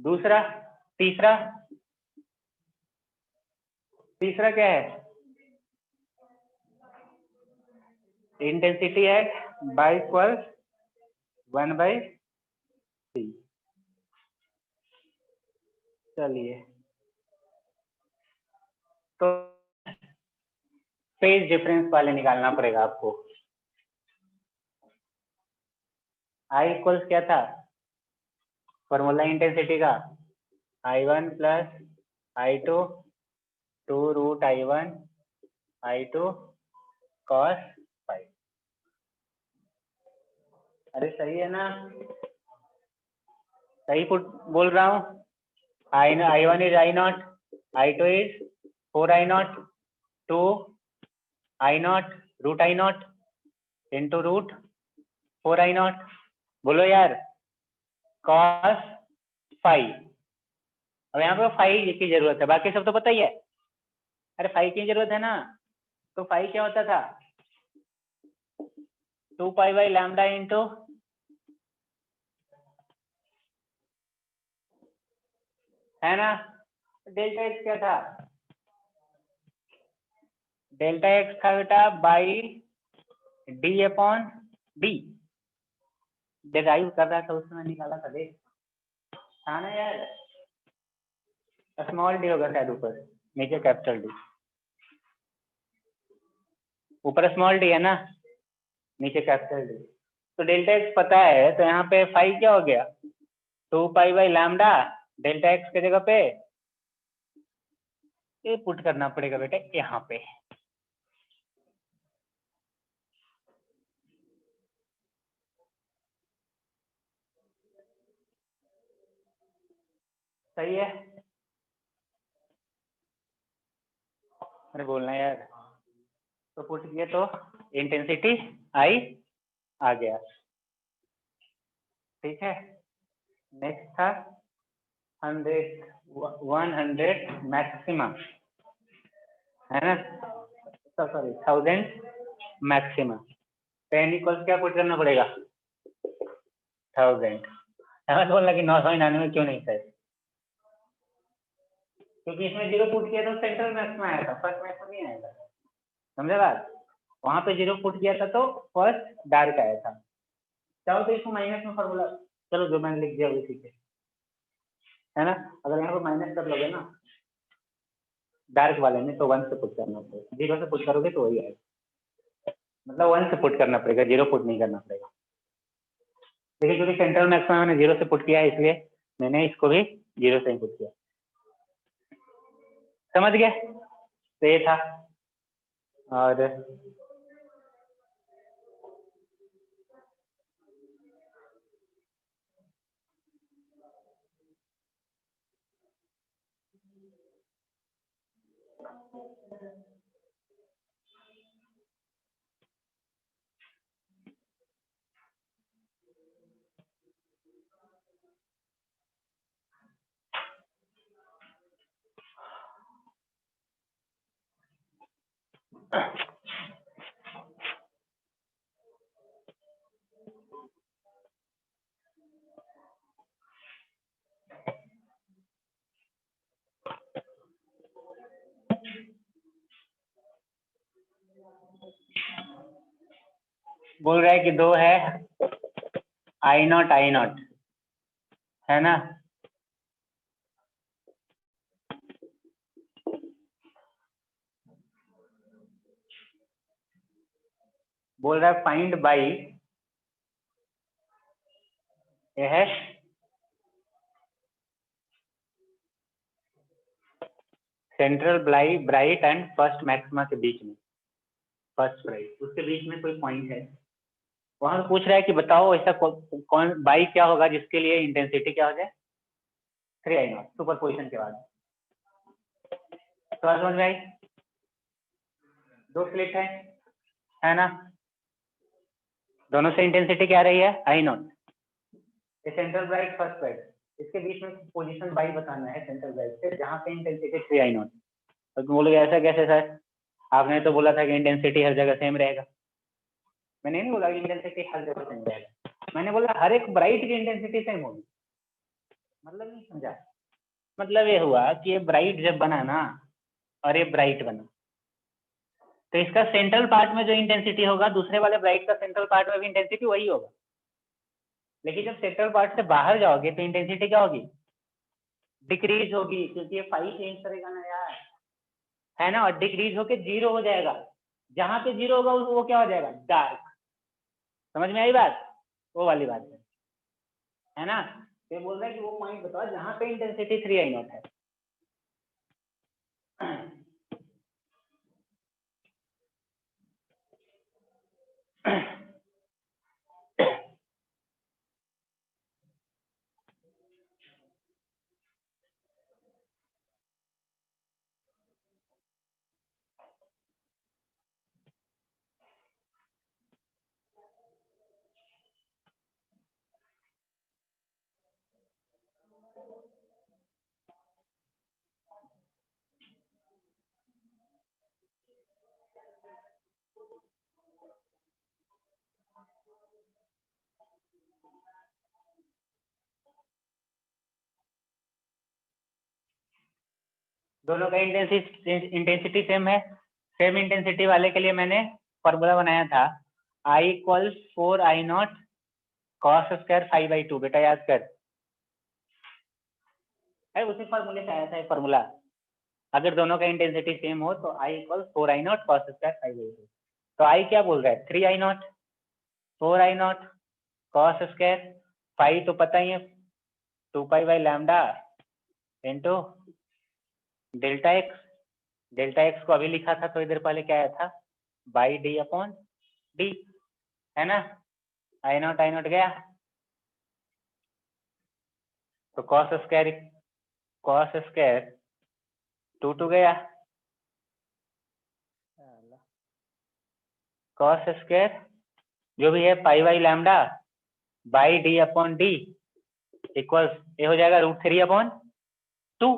दूसरा, तीसरा क्या है? Intensity at by equal 1/c। चलिए, तो फेज डिफरेंस वाले निकालना पड़ेगा आपको। I इक्वल्स क्या था फॉर्मूला इंटेंसिटी का? I1 + I2 2√I1 I2 cos phi। अरे सही है ना? सही पुट बोल रहा हूँ। I1 is I0, I2 is 4I0 2 I0 √I0 into √4I0। बोलो यार, cos phi। अब यहाँ पे फाई की जरूरत है, बाकी सब तो पता ही है। अरे फाई की जरूरत है ना, तो फाई क्या होता था? 2π/λ इंटू है ना। डेल्टा एक्स क्या था? डेल्टा एक्स था बेटा by D upon D. Derive कर रहा था उसमें, निकाला था देख, था ना यार। स्मॉल डी होगा शायद ऊपर, नीचे कैपिटल डी। ऊपर स्मॉल डी है ना, नीचे कैपिटल डी। तो डेल्टा एक्स पता है, तो यहाँ पे फाई क्या हो गया? 2π/λ डेल्टा एक्स के जगह पे ये पुट करना पड़ेगा बेटा यहाँ पे। सही है? अरे बोलना यार। तो पुट किया तो इंटेंसिटी आई आ गया। ठीक है, नेक्स्ट था 100 मैक्सिमा, है ना। Sorry 1000 maxima. 10 इक्वल्स क्या पुट करना पड़ेगा? 1000। हमें बोलना कि 999 क्यों नहीं सर? क्योंकि इसमें 0 पुट किया तो सेंट्रल मैक्सिमा आया था, फर्स्ट मैक्सिमा नहीं आया था। समझे बात? वहां पे 0 पुट किया था तो फर्स्ट डार्क आया था। चाहो तो इसको माइनस में फॉर्मूला, चलो जो मैंने लिख दिया वो ठीक है ना। अगर यहाँ पे माइनस कर लोगे ना डार्क वाले में, तो 1 से पुट करना पड़ेगा। 0 से पुट करोगे तो वही आएगा, मतलब 1 से पुट करना पड़ेगा, 0 पुट नहीं करना पड़ेगा। देखिए क्योंकि सेंट्रल मैक्सिमा मैंने 0 से पुट किया है, इसलिए मैंने इसको भी 0 से ही पुट किया। समझ गए? तो ये था। और बोल रहा है कि 2 है I0 है ना। बोल रहा है फाइंड बाई ये है central bright and first maxima के बीच में, फर्स्ट ब्राइट उसके बीच में कोई पॉइंट है, वहां से पूछ रहा है कि बताओ ऐसा कौन बाई क्या होगा जिसके लिए इंटेंसिटी क्या हो जाए 3I0 सुपरपोजिशन के बाद। तो समझ में आई, दो स्लिट है ना, दोनों से इंटेंसिटी क्या रही है I0, central bright first bright, इसके बीच में पोजीशन बाई बताना है सेंट्रल ब्राइट से जहां पे इंटेंसिटी 3I0। तो तुम बोलोगे ऐसा कैसे सर, आपने तो बोला था कि इंटेंसिटी हर जगह सेम रहेगा। मैंने नहीं बोला कि इंटेंसिटी हर जगह सेम रहेगा, मैंने बोला हर एक ब्राइट की इंटेंसिटी सेम होगी। मतलब नहीं समझा, मतलब ये हुआ कि ये ब्राइट जब बना ना और ये ब्राइट बना, तो इसका सेंट्रल पार्ट में जो इंटेंसिटी होगा दूसरे वाले ब्राइट का सेंट्रल पार्ट में भी इंटेंसिटी वही होगा, लेकिन जब सेंट्रल पार्ट से बाहर जाओगे तो इंटेंसिटी क्या होगी, डिक्रीज होगी, क्योंकि ये 5 चेंज करेगा ना यार, है ना, और डिक्रीज होके 0 हो जाएगा, जहां पे 0 होगा वो क्या हो जाएगा डार्क। समझ में आई बात, वो वाली बात है ना। ये बोल रहा है कि वो पॉइंट बताओ जहां पे इंटेंसिटी 3I0 है। दोनों का इंटेंसिटी सेम है, सेम इंटेंसिटी वाले के लिए मैंने फॉर्मूला बनाया था I = 4I0 cos स्क्वायर 5/2। बेटा याद कर, है उसी फॉर्मूले से आया था ये फॉर्मूला, अगर दोनों का इंटेंसिटी सेम हो तो I = 4I0 cos स्क्वायर 5/2। तो I क्या बोल रहा है 3I0, 4I0 cos स्क्वायर 5 तो पता ही है 2π/λ into delta x, delta x को अभी लिखा था थोड़ी देर पहले, क्या आया था बाई d/d, है ना, I0 गया, तो cos स्क्वायर 2 गया, cos स्क्वायर जो भी है π/λ बाई d/d इक्वल्स ये हो जाएगा √3/2।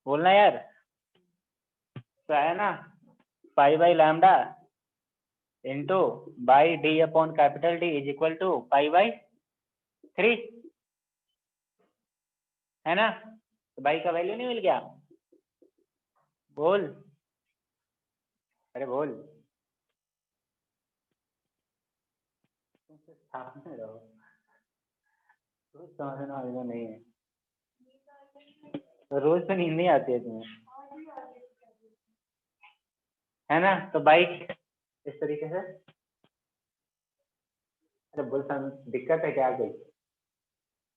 बोलना यार, तो है ना π/λ into by d/D is equal to π/3, है ना। तो बाई का वैल्यू नहीं मिल गया, बोल, अरे बोल, सामने रहो, रोज समझना वाला नहीं है, तो रोज तो नींद नहीं आती है तुम्हें, है ना। तो बाई इस तरीके से, अरे बोल, दिक्कत है क्या कोई,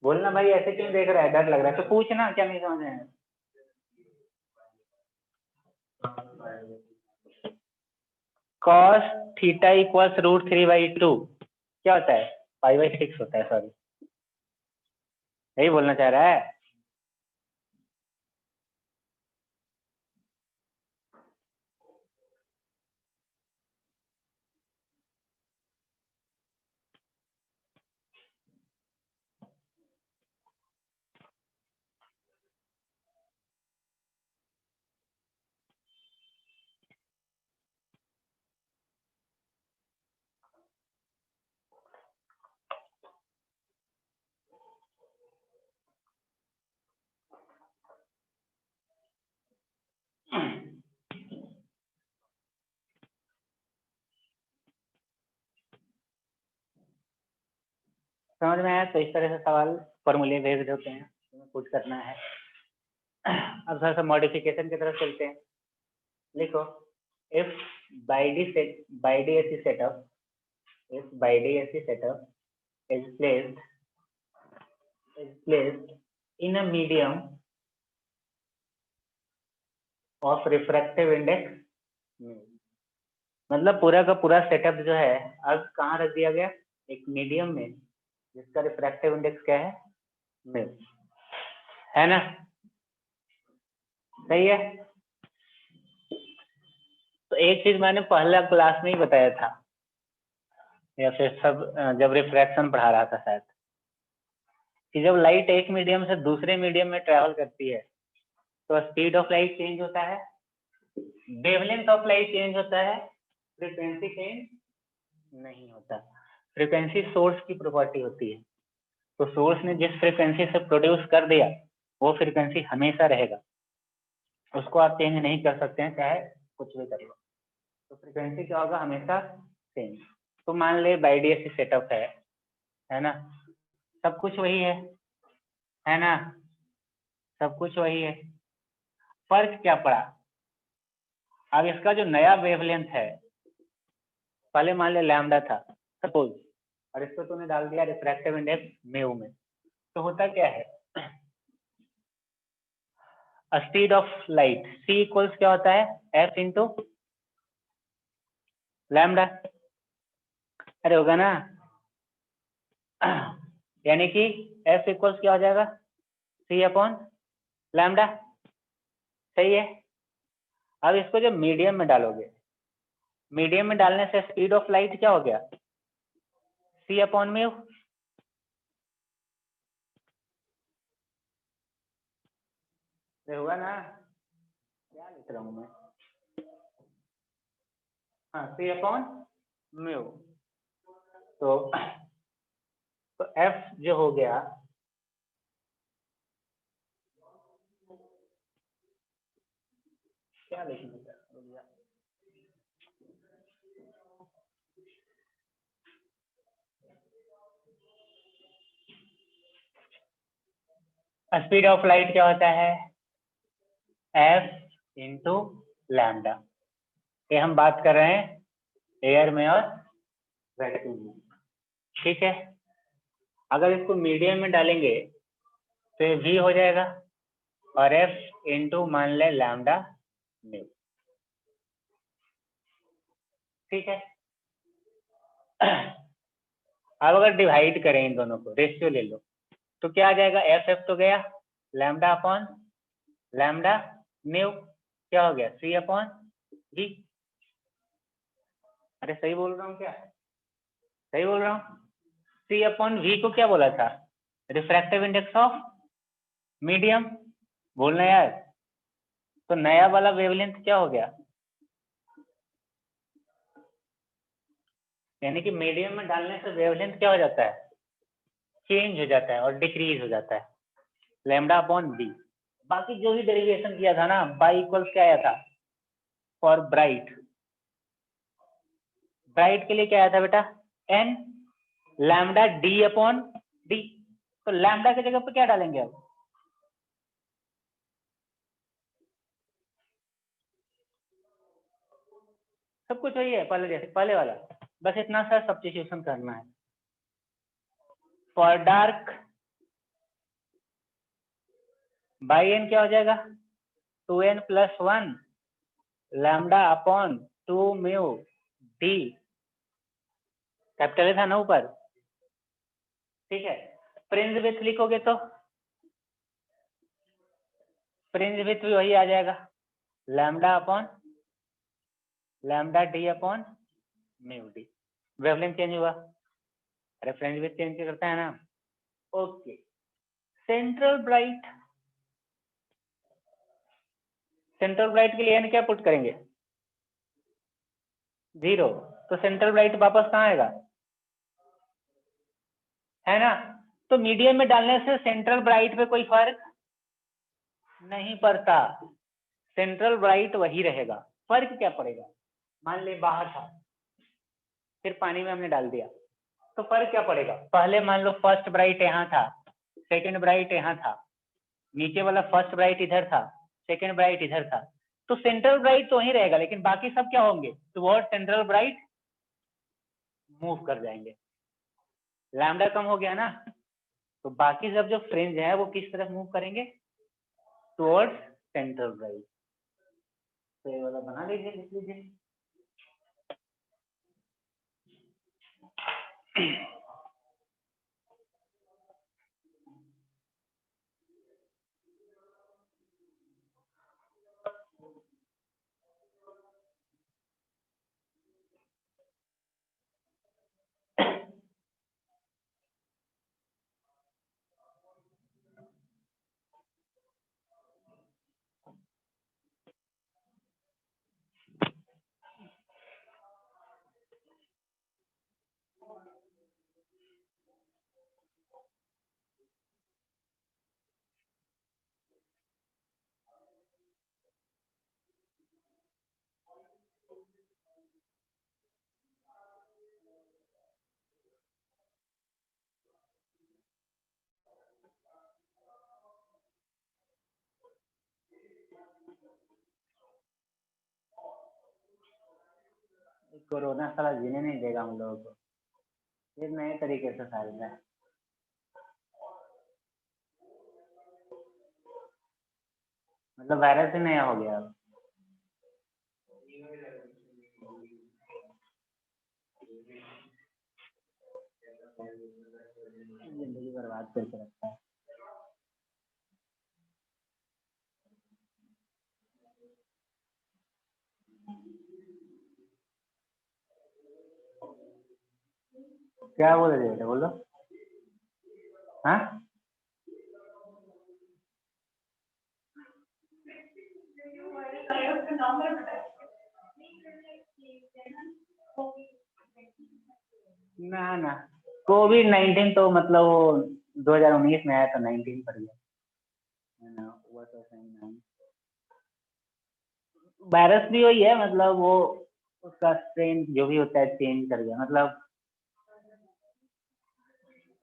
बोलना भाई, ऐसे क्यों देख रहा है, डर लग रहा है तो पूछना, क्या नहीं समझ में। cos थीटा इक्वल्स √3/2 क्या होता है, π/6 होता है, सॉरी, यही बोलना चाह रहा है। समझ में आया, तो इस तरह से सवाल फॉर्मूले भेज देते हैं, कुछ करना है। अब थोड़ा सा मॉडिफिकेशन की तरफ चलते हैं। लिखो, if by D AC setup is placed is placed in a medium of refractive index mu। मतलब पूरा का पूरा सेटअप जो है अब कहाँ रख दिया गया, एक मीडियम में जिसका रिफ्रैक्टिव इंडेक्स क्या है, म्यू, है ना, सही है। तो एक चीज मैंने पहला क्लास में ही बताया था, या फिर सब जब रिफ्रैक्शन पढ़ा रहा था शायद, कि जब लाइट एक मीडियम से दूसरे मीडियम में ट्रेवल करती है तो स्पीड ऑफ लाइट चेंज होता है, वेवलेंथ ऑफ लाइट चेंज होता है, फ्रीक्वेंसी चेंज नहीं होता। फ्रीक्वेंसी सोर्स की प्रॉपर्टी होती है, तो सोर्स ने जिस फ्रीक्वेंसी से प्रोड्यूस कर दिया वो फ्रीक्वेंसी हमेशा रहेगा, उसको आप चेंज नहीं कर सकते हैं चाहे कुछ भी कर लो। तो फ्रीक्वेंसी क्या होगा, हमेशा सेम। तो मान ले बाईडीएसी सेटअप है ना, सब कुछ वही है ना, सब कुछ वही है, फर्क क्या पड़ा, अब इसका जो नया वेवलेंथ है, पहले मान ले लैम्डा था सपोज, और इसको तूने डाल दिया रिफ्रैक्टिव इंडेक्स म्यू में, तो होता क्या है, speed of light C equals क्या होता है, एफ इंटू लैम्डा, अरे होगा ना, यानी कि एफ इक्वल्स क्या हो जाएगा, सी अपॉन लैम्डा, सही है। अब इसको जब मीडियम में डालोगे, मीडियम में डालने से स्पीड ऑफ लाइट क्या हो गया, सी अपॉन म्यू, होगा ना, क्या लिख रहा हूं मैं, हाँ सी अपॉन म्यू, तो एफ जो हो गया, क्या लिखने का, स्पीड ऑफ लाइट क्या होता है, एफ इंटू लैम्डा, ये हम बात कर रहे हैं एयर में और वैक्यूम में, ठीक है। अगर इसको मीडियम में डालेंगे तो ये वी हो जाएगा और एफ इंटू मान ले लैम्डा म्यू, ठीक है। अब अगर डिवाइड करें इन दोनों को, रेशियो ले लो, तो क्या आ जाएगा, एफ एफ तो गया, लैम्डा अपॉन लैम्डा म्यू क्या हो गया, सी अपॉन वी, अरे सही बोल रहा हूँ क्या, सही बोल रहा हूँ। सी अपॉन वी को क्या बोला था, रिफ्रैक्टिव इंडेक्स ऑफ मीडियम, बोलना यार। तो नया वाला वेवलेंथ क्या हो गया, यानी कि मीडियम में डालने से वेवलेंथ क्या हो जाता है, चेंज हो जाता है और डिक्रीज हो जाता है, लैम्डा अपॉन बी। बाकी जो भी डेरिवेशन किया था ना, बाई इक्वल्स क्या आया था फॉर ब्राइट, ब्राइट के लिए क्या आया था बेटा, N lambda D upon D, तो लैम्डा की जगह पे क्या डालेंगे अब, सब कुछ वही है पहले जैसे, पहले वाला, बस इतना सा सब्स्टिट्यूशन करना है। फॉर डार्क बाई एन क्या हो जाएगा, 2n plus 1 lambda upon 2 mu D, capital था ना ऊपर, ठीक है। फ्रिंज विथ लिखोगे तो फ्रिंज विथ भी वही आ जाएगा, lambda upon lambda D upon mu D, wavelength change हुआ, अरे फ्रिंज विथ चेंज करता है ना, okay. Central bright, central bright के लिए एन क्या पुट करेंगे, 0, तो सेंट्रल ब्राइट वापस कहाँ आएगा, है ना। तो मीडियम में डालने से सेंट्रल ब्राइट पे कोई फर्क नहीं पड़ता, सेंट्रल ब्राइट वही रहेगा। फर्क क्या पड़ेगा, मान ले बाहर था फिर पानी में हमने डाल दिया, तो फर्क क्या पड़ेगा, पहले मान लो फर्स्ट ब्राइट यहाँ था, सेकंड ब्राइट यहाँ था, नीचे वाला फर्स्ट ब्राइट इधर था, सेकंड ब्राइट इधर था, तो सेंट्रल ब्राइट तो वही रहेगा, लेकिन बाकी सब क्या होंगे, टुवर्ड सेंट्रल ब्राइट मूव कर जाएंगे, लैम्डा कम हो गया ना, तो बाकी सब जो फ्रिंज है वो किस तरफ मूव करेंगे, टुवर्ड्स सेंट्रल ब्राइट। तो ये वाला बना लीजिए, लिख लीजिए। कोरोना साला जीने नहीं देगा हम लोगों को, फिर नए तरीके से फैलता है। मतलब वायरस ही नया हो गया अब। जिंदगी बर्बाद करके रखता है। क्या बोल रहे थे, बोलो। हाँ, ना ना, कोविड-19 तो मतलब वो 2019 में आया तो 19 पड़ गया है ना, वो तो सही नहीं। वायरस भी वही है, मतलब वो उसका स्ट्रेन जो भी होता है चेंज कर गया। मतलब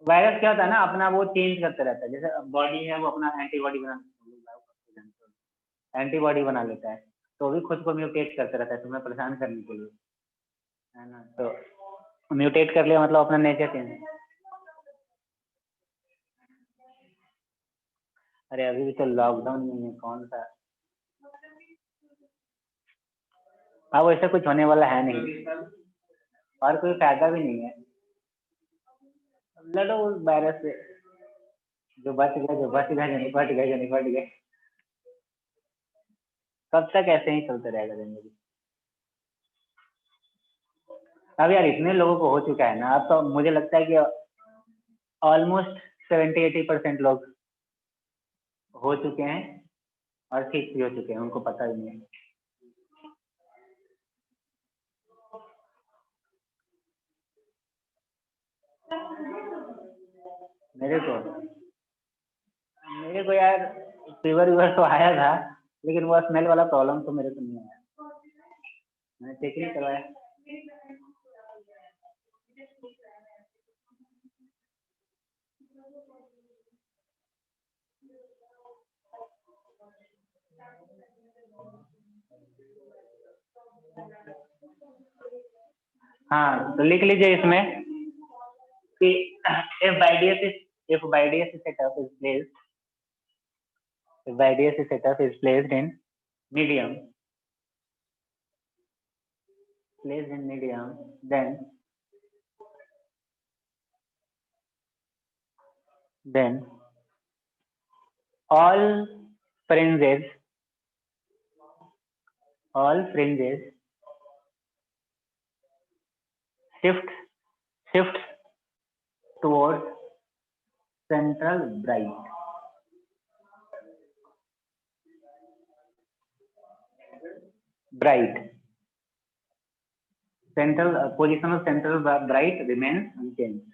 वायरस क्या होता है ना, अपना वो चेंज करते रहता है। जैसे बॉडी है वो अपना एंटीबॉडी बना लेता है, तो भी खुद को म्यूटेट करते रहता है तुम्हें परेशान करने के लिए, है ना। तो म्यूटेट कर लिया मतलब अपना नेचर चेंज। अरे अभी भी तो लॉकडाउन में है, कौन सा। हाँ, वैसे कुछ होने वाला है नहीं और कोई फायदा भी नहीं है। लड़ो उस वायरस से, जो बच गए, जो बच गए, जो निपट गए, जो निपट गए। कब तक ऐसे ही चलते रहेगा जिंदगी। अब यार इतने लोगों को हो चुका है ना, अब तो मुझे लगता है कि ऑलमोस्ट 70-80% लोग हो चुके हैं और ठीक भी हो चुके हैं, उनको पता ही नहीं है। मेरे को मेरे को यार फीवर वीवर तो आया था, लेकिन वो स्मेल वाला प्रॉब्लम तो मेरे को नहीं आया। मैंने चेक नहीं करवाया। हाँ, तो लिख लीजिए इसमें कि if YDS setup is placed if YDS setup is medium placed in medium, then all fringes shift shift towards central bright central position of central bright remains unchanged,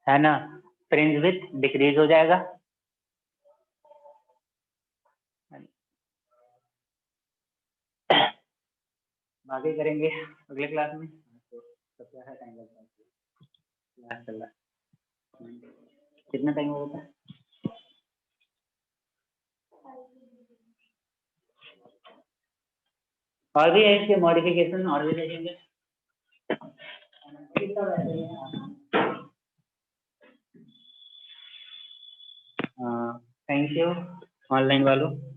है ना। फ्रिंज विथ डिक्रीज हो जाएगा। बाकी करेंगे अगले क्लास में। तो सबसे अच्छा टाइम लगता है क्लास चल रहा है। कितना टाइम होता है। और भी है इसके मॉडिफिकेशन और भी देखेंगे। थैंक यू ऑनलाइन वालों।